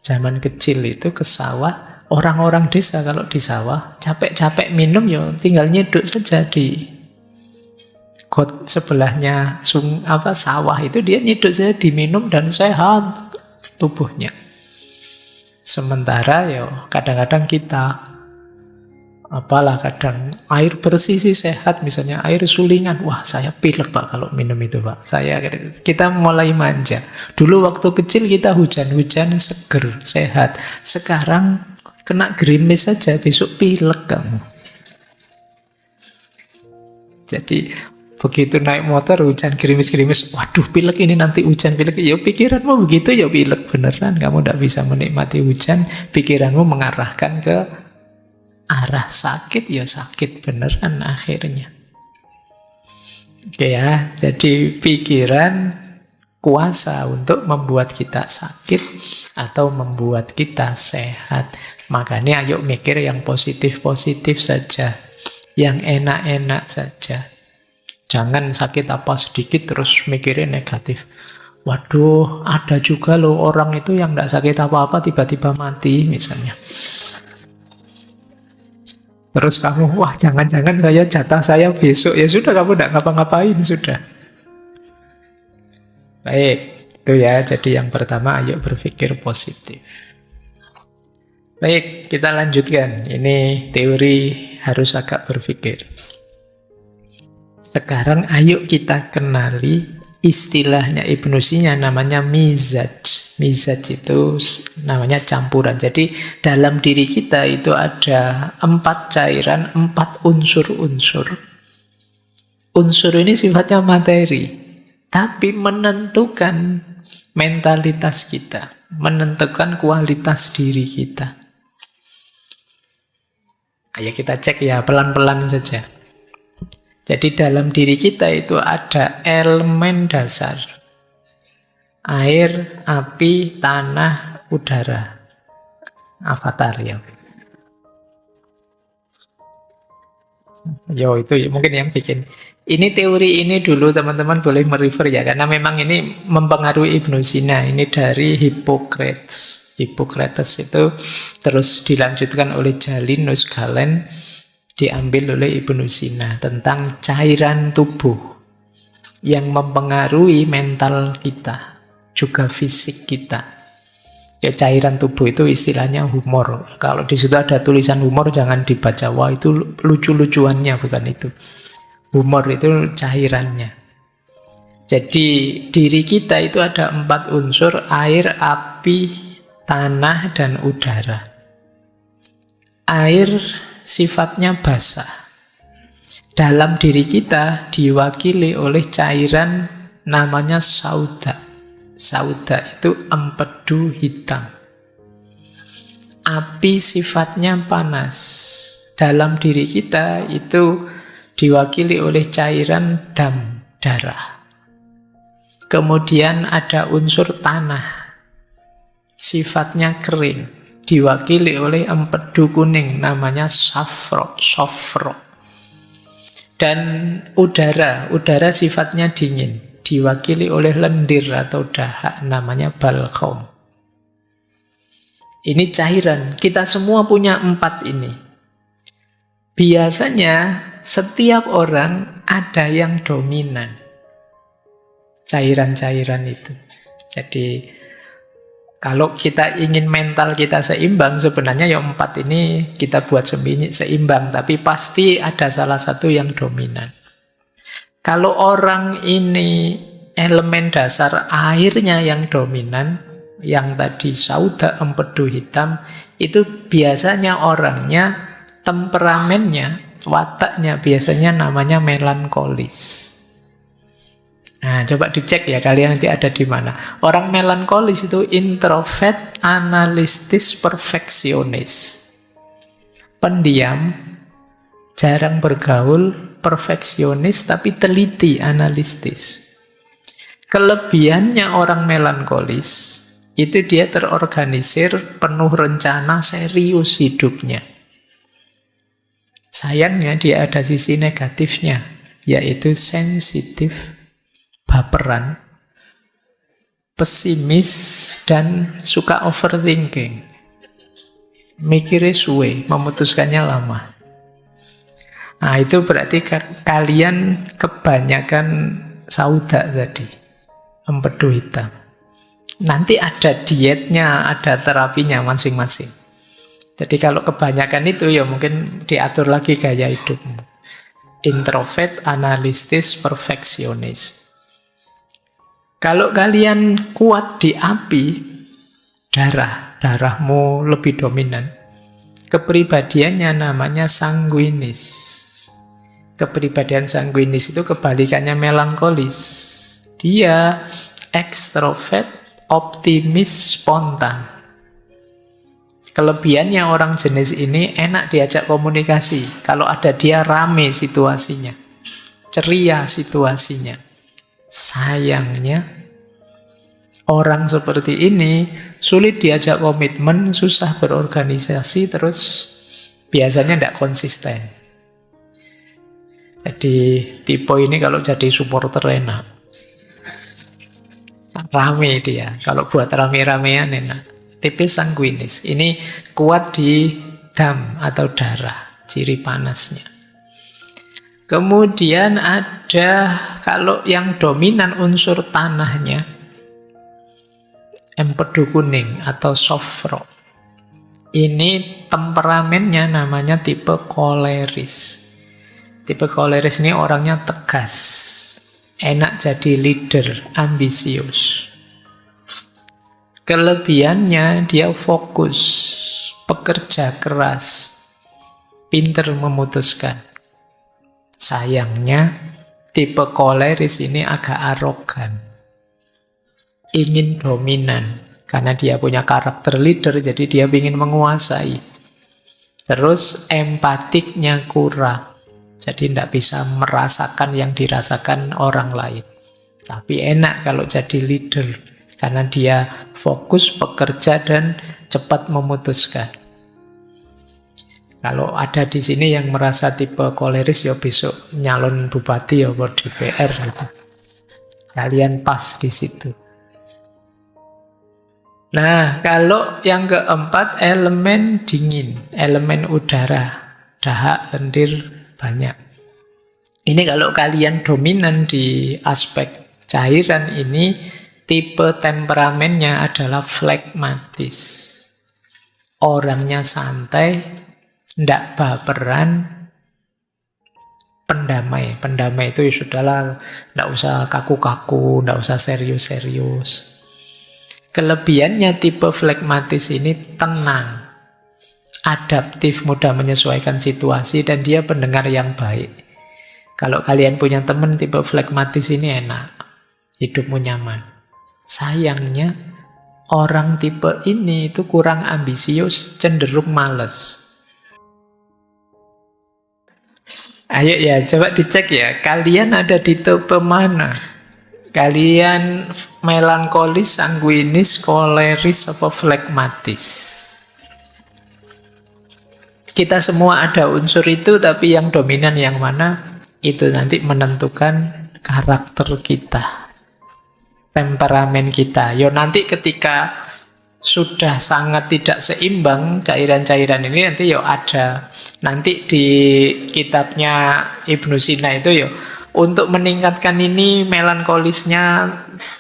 Zaman kecil itu ke sawah, orang-orang desa kalau di sawah capek-capek minum ya tinggal nyeduk saja di got sebelahnya sawah itu, dia nyeduk saja diminum dan sehat tubuhnya. Sementara ya kadang-kadang kita kadang air bersih sih sehat, misalnya air sulingan, wah saya pilek Pak kalau minum itu Pak. Kita mulai manja. Dulu waktu kecil kita hujan-hujan seger, sehat. Sekarang kena gerimis saja besok pilek kamu. Jadi begitu naik motor hujan gerimis-gerimis, waduh pilek ini nanti hujan pilek. Ya pikiranmu begitu ya pilek beneran. Kamu tidak bisa menikmati hujan, pikiranmu mengarahkan ke arah sakit, ya sakit beneran akhirnya. Oke ya, jadi pikiran kuasa untuk membuat kita sakit atau membuat kita sehat. Makanya ayo mikir yang positif-positif saja, yang enak-enak saja. Jangan sakit apa sedikit terus mikirin negatif. Waduh, ada juga loh orang itu yang tidak sakit apa-apa tiba-tiba mati misalnya. Terus kamu, wah jangan-jangan jatah saya besok. Ya sudah, kamu tidak ngapa-ngapain, sudah. Baik, itu ya. Jadi yang pertama, ayo berpikir positif. Baik, kita lanjutkan. Ini teori harus agak berpikir. Sekarang ayo kita kenali istilahnya Ibnu Sina, namanya mizaj. Mizaj itu namanya campuran. Jadi dalam diri kita itu ada 4 cairan, 4 unsur-unsur. Unsur ini sifatnya materi, tapi menentukan mentalitas kita, menentukan kualitas diri kita. Ayo kita cek ya, pelan-pelan saja. Jadi dalam diri kita itu ada elemen dasar. Air, api, tanah, udara. Avatar ya. Itu mungkin yang bikin. Ini teori ini dulu teman-teman boleh merefer ya, karena memang ini mempengaruhi Ibnu Sina. Ini dari Hippocrates. Hippocrates itu terus dilanjutkan oleh Jalinus Galen, diambil oleh Ibnu Sina tentang cairan tubuh yang mempengaruhi mental kita, juga fisik kita. Ya, cairan tubuh itu istilahnya humor. Kalau di situ ada tulisan humor jangan dibaca, wah itu lucu-lucuannya, bukan itu. Humor itu cairannya. Jadi diri kita itu ada 4 unsur, air, api, tanah, dan udara. Air sifatnya basah. Dalam diri kita diwakili oleh cairan namanya sauda. Sauda itu empedu hitam. Api sifatnya panas. Dalam diri kita itu diwakili oleh cairan dam, darah. Kemudian ada unsur tanah. Sifatnya kering. Diwakili oleh empedu kuning, namanya safro. Dan udara sifatnya dingin. Diwakili oleh lendir atau dahak, namanya balghaum. Ini cairan. Kita semua punya 4 ini. Biasanya setiap orang ada yang dominan. Cairan-cairan itu. Jadi kalau kita ingin mental kita seimbang, sebenarnya yang 4 ini kita buat seimbang. Tapi pasti ada salah satu yang dominan. Kalau orang ini elemen dasar airnya yang dominan, yang tadi sauda, empedu hitam, itu biasanya orangnya, temperamennya, wataknya biasanya namanya melankolis. Nah, coba dicek ya kalian nanti ada di mana. Orang melankolis itu introvert, analistis, perfeksionis. Pendiam, jarang bergaul, perfeksionis, tapi teliti, analistis. Kelebihannya orang melankolis, itu dia terorganisir, penuh rencana, serius hidupnya. Sayangnya dia ada sisi negatifnya, yaitu sensitif, baperan, pesimis, dan suka overthinking. Mikirnya suwe, memutuskannya lama. Nah, itu berarti kalian kebanyakan sauda tadi, empedu hitam. Nanti ada dietnya, ada terapinya masing-masing. Jadi kalau kebanyakan itu ya mungkin diatur lagi gaya hidupmu. Introvert, analistis, perfeksionis. Kalau kalian kuat di api, darahmu lebih dominan. Kepribadiannya namanya sanguinis. Kepribadian sanguinis itu kebalikannya melankolis. Dia ekstrovert, optimis, spontan. Kelebihannya orang jenis ini enak diajak komunikasi. Kalau ada dia rame situasinya, ceria situasinya. Sayangnya orang seperti ini sulit diajak komitmen, susah berorganisasi, terus biasanya tidak konsisten. Jadi tipe ini kalau jadi supporter enak. Rame dia. Kalau buat rame-ramean enak. Tipe sanguinis. Ini kuat di dam atau darah. Ciri panasnya. Kemudian ada kalau yang dominan unsur tanahnya. Empedu kuning atau soft rock. Ini temperamennya namanya tipe koleris. Tipe koleris ini orangnya tegas. Enak jadi leader, ambisius. Kelebihannya dia fokus, pekerja keras, pinter memutuskan. Sayangnya tipe koleris ini agak arogan. Ingin dominan. Karena dia punya karakter leader, jadi dia ingin menguasai. Terus empatiknya kurang. Jadi tidak bisa merasakan yang dirasakan orang lain. Tapi enak kalau jadi leader. Karena dia fokus, bekerja, dan cepat memutuskan. Kalau ada di sini yang merasa tipe koleris, ya besok nyalon bupati ya buat DPR gitu. Kalian pas di situ. Nah, kalau yang keempat elemen dingin, elemen udara, dahak, lendir, banyak. Ini kalau kalian dominan di aspek cairan ini, tipe temperamennya adalah flegmatis. Orangnya santai, ndak baperan, pendamai. Pendamai itu ya sudahlah, ndak usah kaku-kaku, ndak usah serius-serius. Kelebihannya tipe flegmatis ini tenang, adaptif, mudah menyesuaikan situasi, dan dia pendengar yang baik. Kalau kalian punya teman tipe flegmatis ini enak, hidupmu nyaman. Sayangnya orang tipe ini itu kurang ambisius, cenderung malas. Ayo ya, coba dicek ya, kalian ada di tipe mana? Kalian melankolis, sanguinis, koleris, apa flegmatis? Kita semua ada unsur itu, tapi yang dominan yang mana? Itu nanti menentukan karakter kita, temperamen kita. Yo nanti ketika sudah sangat tidak seimbang cairan-cairan ini, nanti yo ada, nanti di kitabnya Ibnu Sina itu yo, untuk meningkatkan ini melankolisnya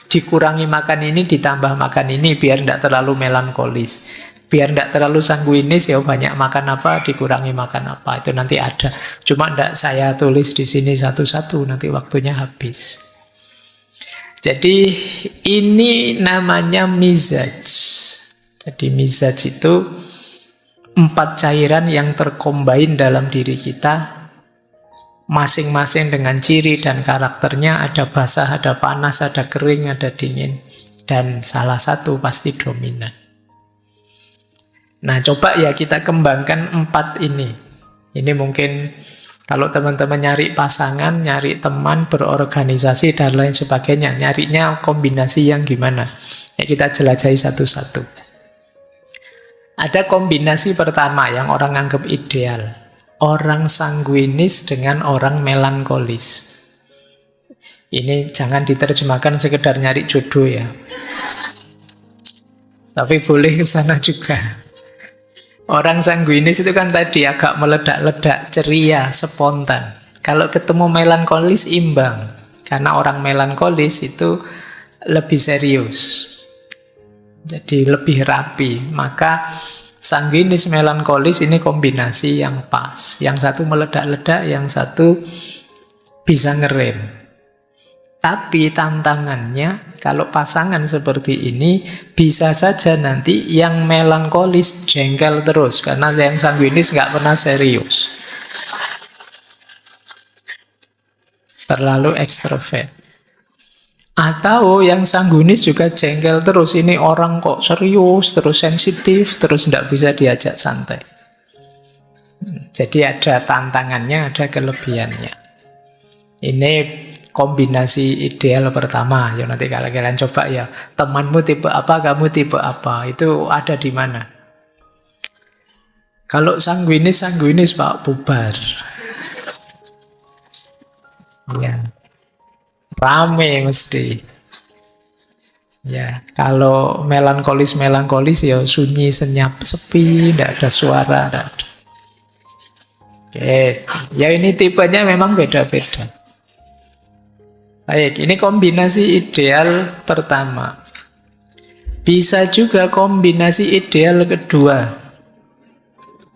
dikurangi makan ini, ditambah makan ini biar tidak terlalu melankolis, biar tidak terlalu sanguinis ya banyak makan apa, dikurangi makan apa, itu nanti ada. Cuma tidak saya tulis di sini satu-satu, nanti waktunya habis. Jadi ini namanya mizaj. Jadi mizaj itu 4 cairan yang terkombain dalam diri kita, masing-masing dengan ciri dan karakternya, ada basah, ada panas, ada kering, ada dingin, dan salah satu pasti dominan. Nah, coba ya kita kembangkan 4 ini. Ini mungkin kalau teman-teman nyari pasangan, nyari teman, berorganisasi, dan lain sebagainya, nyarinya kombinasi yang gimana? Ya, kita jelajahi satu-satu. Ada kombinasi pertama yang orang anggap ideal. Orang sanguinis dengan orang melankolis. Ini jangan diterjemahkan sekedar nyari jodoh ya. Tapi boleh ke sana juga. Orang sanguinis itu kan tadi agak meledak-ledak, ceria, spontan. Kalau ketemu melankolis imbang. Karena orang melankolis itu lebih serius. Jadi lebih rapi. Maka sanguinis melankolis ini kombinasi yang pas. Yang satu meledak-ledak, yang satu bisa ngerem. Tapi tantangannya, kalau pasangan seperti ini, bisa saja nanti yang melankolis jengkel terus. Karena yang sanguinis nggak pernah serius. Terlalu ekstrovert. Atau yang sanguinis juga jengkel terus. Ini orang kok serius, terus sensitif, terus nggak bisa diajak santai. Jadi ada tantangannya, ada kelebihannya. Ini kombinasi ideal pertama. Ya nanti kalau kalian coba ya, temanmu tipe apa, kamu tipe apa, itu ada di mana? Kalau sanguinis Pak, bubar. Ya. Rame mesti. Ya, kalau melankolis ya sunyi, senyap, sepi, tidak ada suara, tidak ada. Oke, ya ini tipenya memang beda-beda. Baik, ini kombinasi ideal pertama. Bisa juga kombinasi ideal kedua.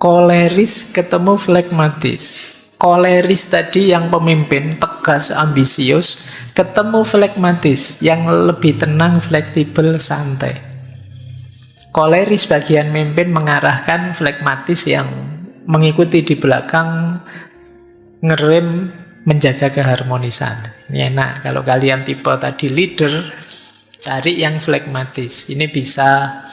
Koleris ketemu flegmatis. Koleris tadi yang pemimpin, tegas, ambisius, ketemu flegmatis, yang lebih tenang, fleksibel, santai. Koleris bagian mimpin mengarahkan, flegmatis yang mengikuti di belakang, ngerem, menjaga keharmonisan. Ini enak, kalau kalian tipe tadi leader, cari yang flegmatis. Ini bisa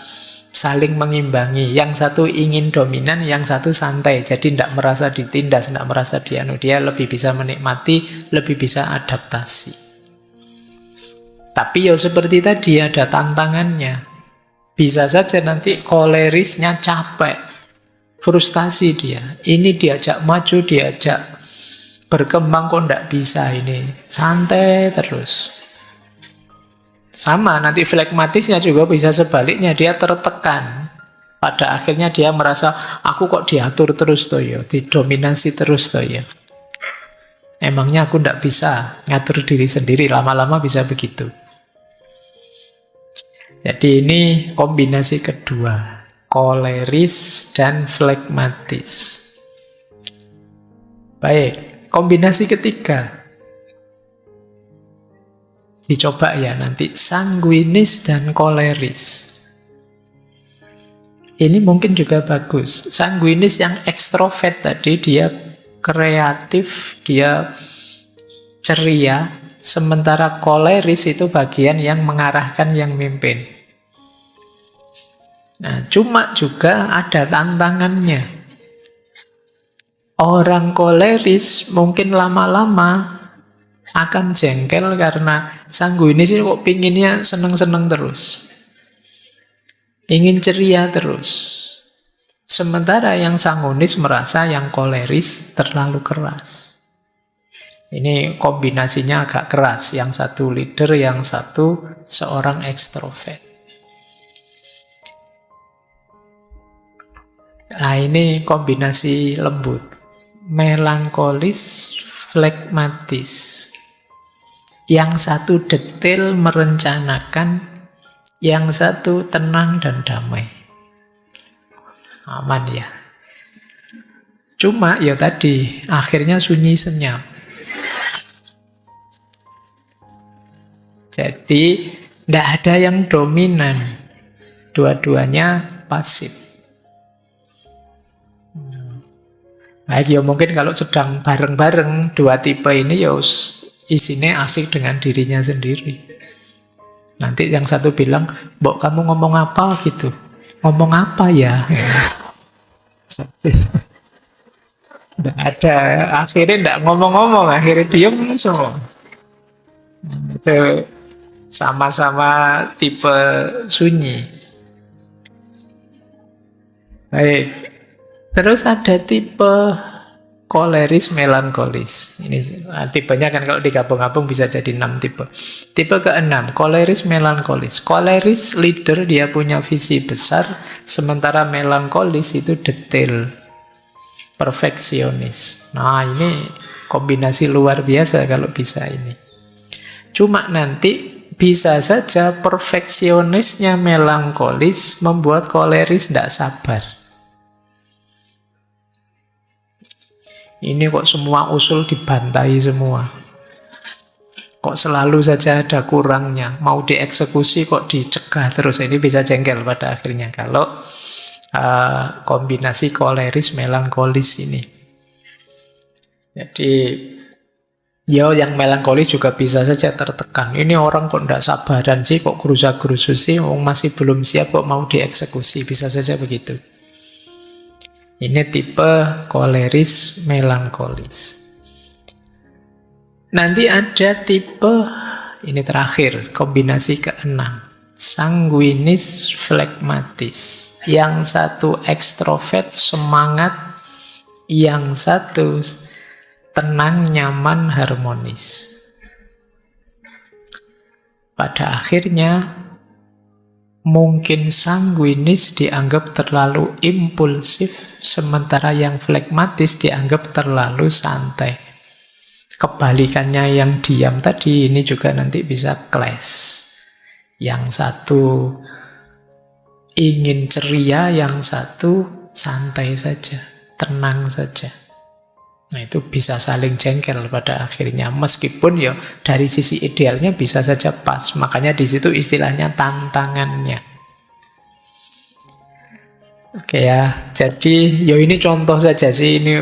saling mengimbangi. Yang satu ingin dominan, yang satu santai. Jadi tidak merasa ditindas, tidak merasa dianu. Dia lebih bisa menikmati, lebih bisa adaptasi. Tapi ya seperti tadi ada tantangannya. Bisa saja nanti kolerisnya capek, frustasi dia. Ini diajak maju, diajak berkembang kok tidak bisa ini. Santai terus. Sama, nanti flegmatisnya juga bisa sebaliknya. Dia tertekan. Pada akhirnya dia merasa, aku kok diatur terus toh ya, didominasi terus toh ya. Emangnya aku tidak bisa ngatur diri sendiri, lama-lama bisa begitu. Jadi ini kombinasi kedua. Koleris dan flegmatis. Baik. Kombinasi ketiga, dicoba ya nanti, sanguinis dan koleris. Ini mungkin juga bagus. Sanguinis yang ekstrovert tadi, dia kreatif, dia ceria, sementara koleris itu bagian yang mengarahkan, yang mimpin. Nah, cuma juga ada tantangannya. Orang koleris mungkin lama-lama akan jengkel karena sanguinis ini kok pinginnya seneng-seneng terus. Ingin ceria terus. Sementara yang sanguinis merasa yang koleris terlalu keras. Ini kombinasinya agak keras. Yang satu leader, yang satu seorang ekstrovert. Nah, ini kombinasi lembut. Melankolis, flegmatis. Yang satu detail merencanakan, yang satu tenang dan damai. Aman ya. Cuma ya tadi, akhirnya sunyi senyap. Jadi, tidak ada yang dominan. Dua-duanya pasif. Baik, ya mungkin kalau sedang bareng-bareng dua tipe ini ya isinya asik dengan dirinya sendiri. Nanti yang satu bilang, "Mbok, kamu ngomong apa?" gitu. "Ngomong apa ya?" Nggak ada, akhirnya nggak ngomong-ngomong, akhirnya diem semua. Itu sama-sama tipe sunyi. Baik, terus ada tipe koleris melankolis. Ini tipenya kan kalau digabung-gabung bisa jadi 6 tipe. Tipe ke-6, koleris melankolis. Koleris leader, dia punya visi besar, sementara melankolis itu detail, perfeksionis. Nah, ini kombinasi luar biasa kalau bisa ini. Cuma nanti bisa saja perfeksionisnya melankolis membuat koleris tidak sabar. Ini kok semua usul dibantai semua. Kok selalu saja ada kurangnya. Mau dieksekusi kok dicegah terus. Ini bisa jengkel pada akhirnya kalau kombinasi koleris melankolis ini. Jadi yang melankolis juga bisa saja tertekan. Ini orang kok tidak sabaran sih, kok gerusa-gerusu sih, masih belum siap kok mau dieksekusi. Bisa saja begitu. Ini tipe koleris melankolis. Nanti ada tipe, ini terakhir, kombinasi ke-6. Sanguinis flegmatis. Yang satu ekstrovert, semangat. Yang satu tenang, nyaman, harmonis. Pada akhirnya, mungkin sanguinis dianggap terlalu impulsif, sementara yang flegmatis dianggap terlalu santai. Kebalikannya yang diam tadi, ini juga nanti bisa clash. Yang satu ingin ceria, yang satu santai saja, tenang saja. Nah, itu bisa saling jengkel pada akhirnya, meskipun ya dari sisi idealnya bisa saja pas. Makanya di situ istilahnya tantangannya. Oke ya, jadi ya ini contoh saja sih, ini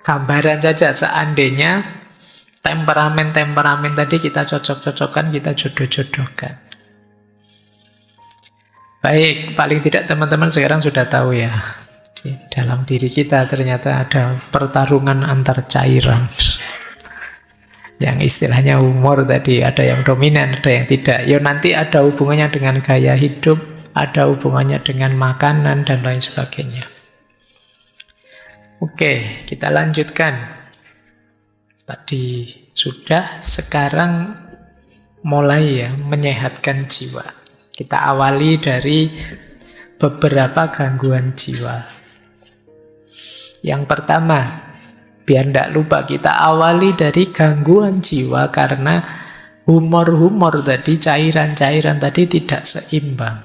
gambaran saja. Seandainya temperamen-temperamen tadi kita cocok-cocokkan, kita jodoh-jodohkan. Baik, paling tidak teman-teman sekarang sudah tahu ya. Di dalam diri kita ternyata ada pertarungan antar cairan. Yang istilahnya humor tadi, ada yang dominan, ada yang tidak. Ya nanti ada hubungannya dengan gaya hidup, ada hubungannya dengan makanan, dan lain sebagainya. Oke, kita lanjutkan. Tadi sudah, sekarang mulai ya menyehatkan jiwa. Kita awali dari beberapa gangguan jiwa. Yang pertama, biar tidak lupa, kita awali dari gangguan jiwa karena humor-humor tadi, cairan-cairan tadi tidak seimbang.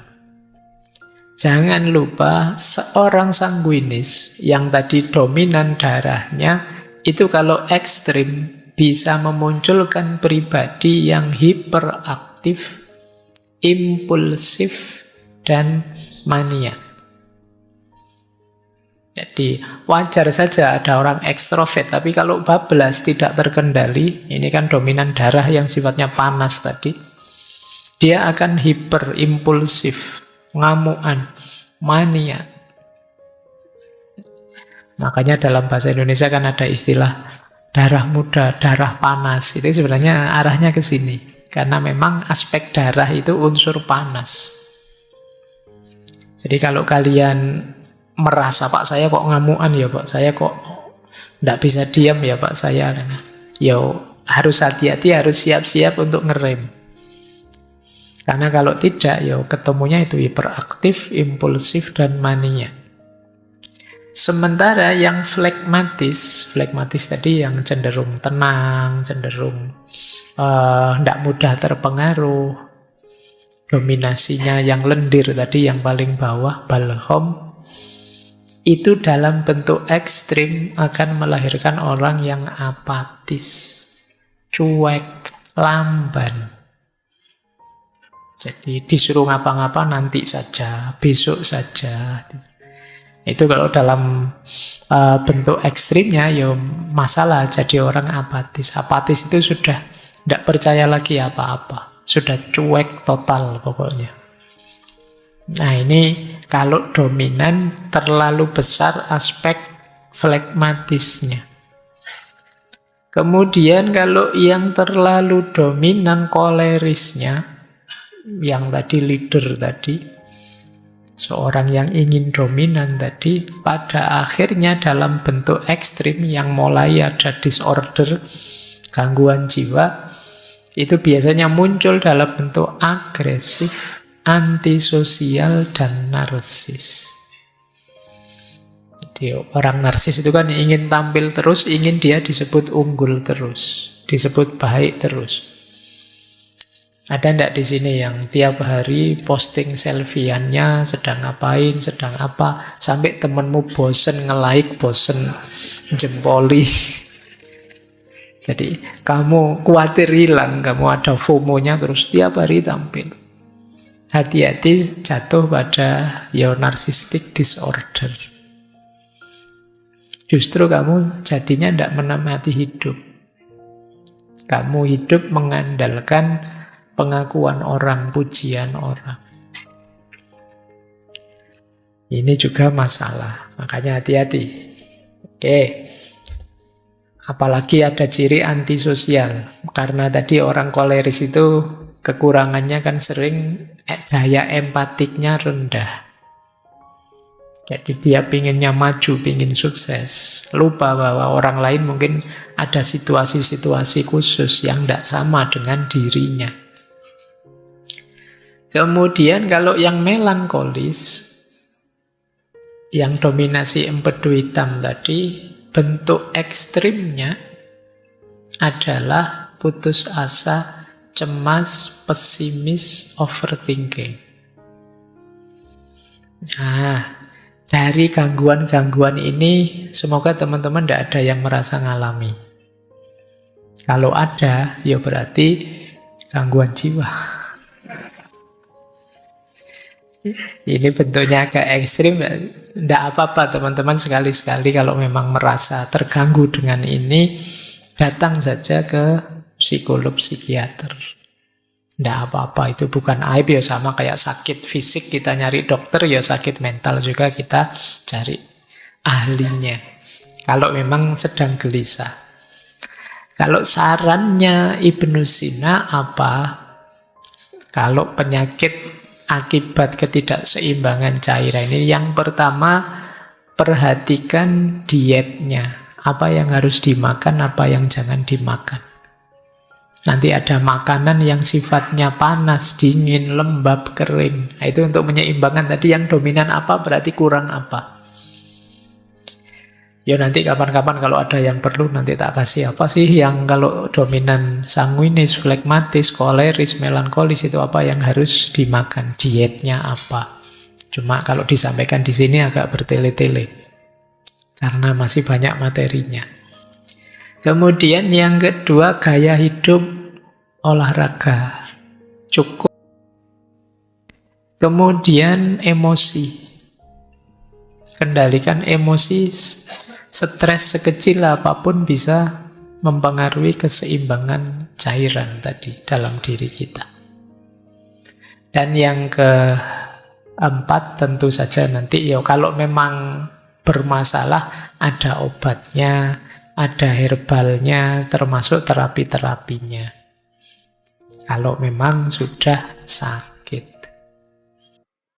Jangan lupa, seorang sanguinis yang tadi dominan darahnya, itu kalau ekstrim bisa memunculkan pribadi yang hiperaktif, impulsif, dan mania. Jadi wajar saja ada orang ekstrovert, tapi kalau bablas tidak terkendali, ini kan dominan darah yang sifatnya panas tadi, dia akan hiper, impulsif, ngamuan, mania. Makanya dalam bahasa Indonesia kan ada istilah darah muda, darah panas. Itu sebenarnya arahnya ke sini, karena memang aspek darah itu unsur panas. Jadi kalau kalian merasa, "Pak, saya kok ngamuan ya, Pak, saya kok tidak bisa diam ya, Pak, saya," ya harus hati-hati, harus siap-siap untuk ngerem. Karena kalau tidak, ya ketemunya itu hiperaktif, impulsif, dan mania. Sementara yang flekmatis tadi yang cenderung tenang, cenderung tidak mudah terpengaruh, dominasinya yang lendir tadi, yang paling bawah, balhom, itu dalam bentuk ekstrim akan melahirkan orang yang apatis, cuek, lamban. Jadi disuruh ngapa-ngapa nanti saja, besok saja. Itu kalau dalam bentuk ekstrimnya ya masalah, jadi orang apatis. Apatis itu sudah tidak percaya lagi apa-apa, sudah cuek total pokoknya. Nah ini kalau dominan terlalu besar aspek flekmatisnya. Kemudian kalau yang terlalu dominan kolerisnya, yang tadi leader tadi, seorang yang ingin dominan tadi, pada akhirnya dalam bentuk ekstrim yang mulai ada disorder, gangguan jiwa, itu biasanya muncul dalam bentuk agresif, antisosial, dan narsis. Jadi orang narsis itu kan ingin tampil terus, ingin dia disebut unggul terus, disebut baik terus. Ada ndak di sini yang tiap hari posting selfie-annya sedang ngapain, sedang apa, sampai temenmu bosen nge-like, bosen jempoli. Jadi kamu khawatir hilang, kamu ada FOMO-nya terus tiap hari tampil. Hati-hati jatuh pada narcissistic disorder. Justru kamu jadinya ndak menikmati hidup. Kamu hidup mengandalkan pengakuan orang, pujian orang. Ini juga masalah, makanya hati-hati. Oke. Apalagi ada ciri antisosial. Karena tadi orang koleris itu kekurangannya kan sering daya empatiknya rendah. Jadi dia pinginnya maju, pingin sukses. Lupa bahwa orang lain mungkin ada situasi-situasi khusus yang tidak sama dengan dirinya. Kemudian kalau yang melankolis, yang dominasi empedu hitam tadi, bentuk ekstrimnya adalah putus asa, cemas, pesimis, overthinking. Nah, dari gangguan-gangguan ini, semoga teman-teman tidak ada yang merasa ngalami. Kalau ada, ya berarti gangguan jiwa. Ini bentuknya agak ekstrim, tidak apa-apa teman-teman, sekali-sekali kalau memang merasa terganggu dengan ini, datang saja ke psikolog, psikiater. Tidak apa-apa, itu bukan aib, ya sama kayak sakit fisik kita nyari dokter, ya sakit mental juga kita cari ahlinya. Kalau memang sedang gelisah. Kalau sarannya Ibnu Sina apa? Kalau penyakit akibat ketidakseimbangan cairan ini, yang pertama perhatikan dietnya. Apa yang harus dimakan, apa yang jangan dimakan. Nanti ada makanan yang sifatnya panas, dingin, lembab, kering. Nah, itu untuk menyeimbangkan tadi yang dominan apa, berarti kurang apa. Ya nanti kapan-kapan kalau ada yang perlu nanti tak kasih apa sih yang kalau dominan sanguinis, flekmatis, koleris, melankolis itu apa yang harus dimakan, dietnya apa. Cuma kalau disampaikan di sini agak bertele-tele karena masih banyak materinya. Kemudian yang kedua, gaya hidup olahraga cukup. Kemudian emosi. Kendalikan emosi. Stres sekecil apapun bisa mempengaruhi keseimbangan cairan tadi dalam diri kita. Dan yang keempat tentu saja nanti kalau memang bermasalah ada obatnya, ada herbalnya, termasuk terapi-terapinya. Kalau memang sudah sakit.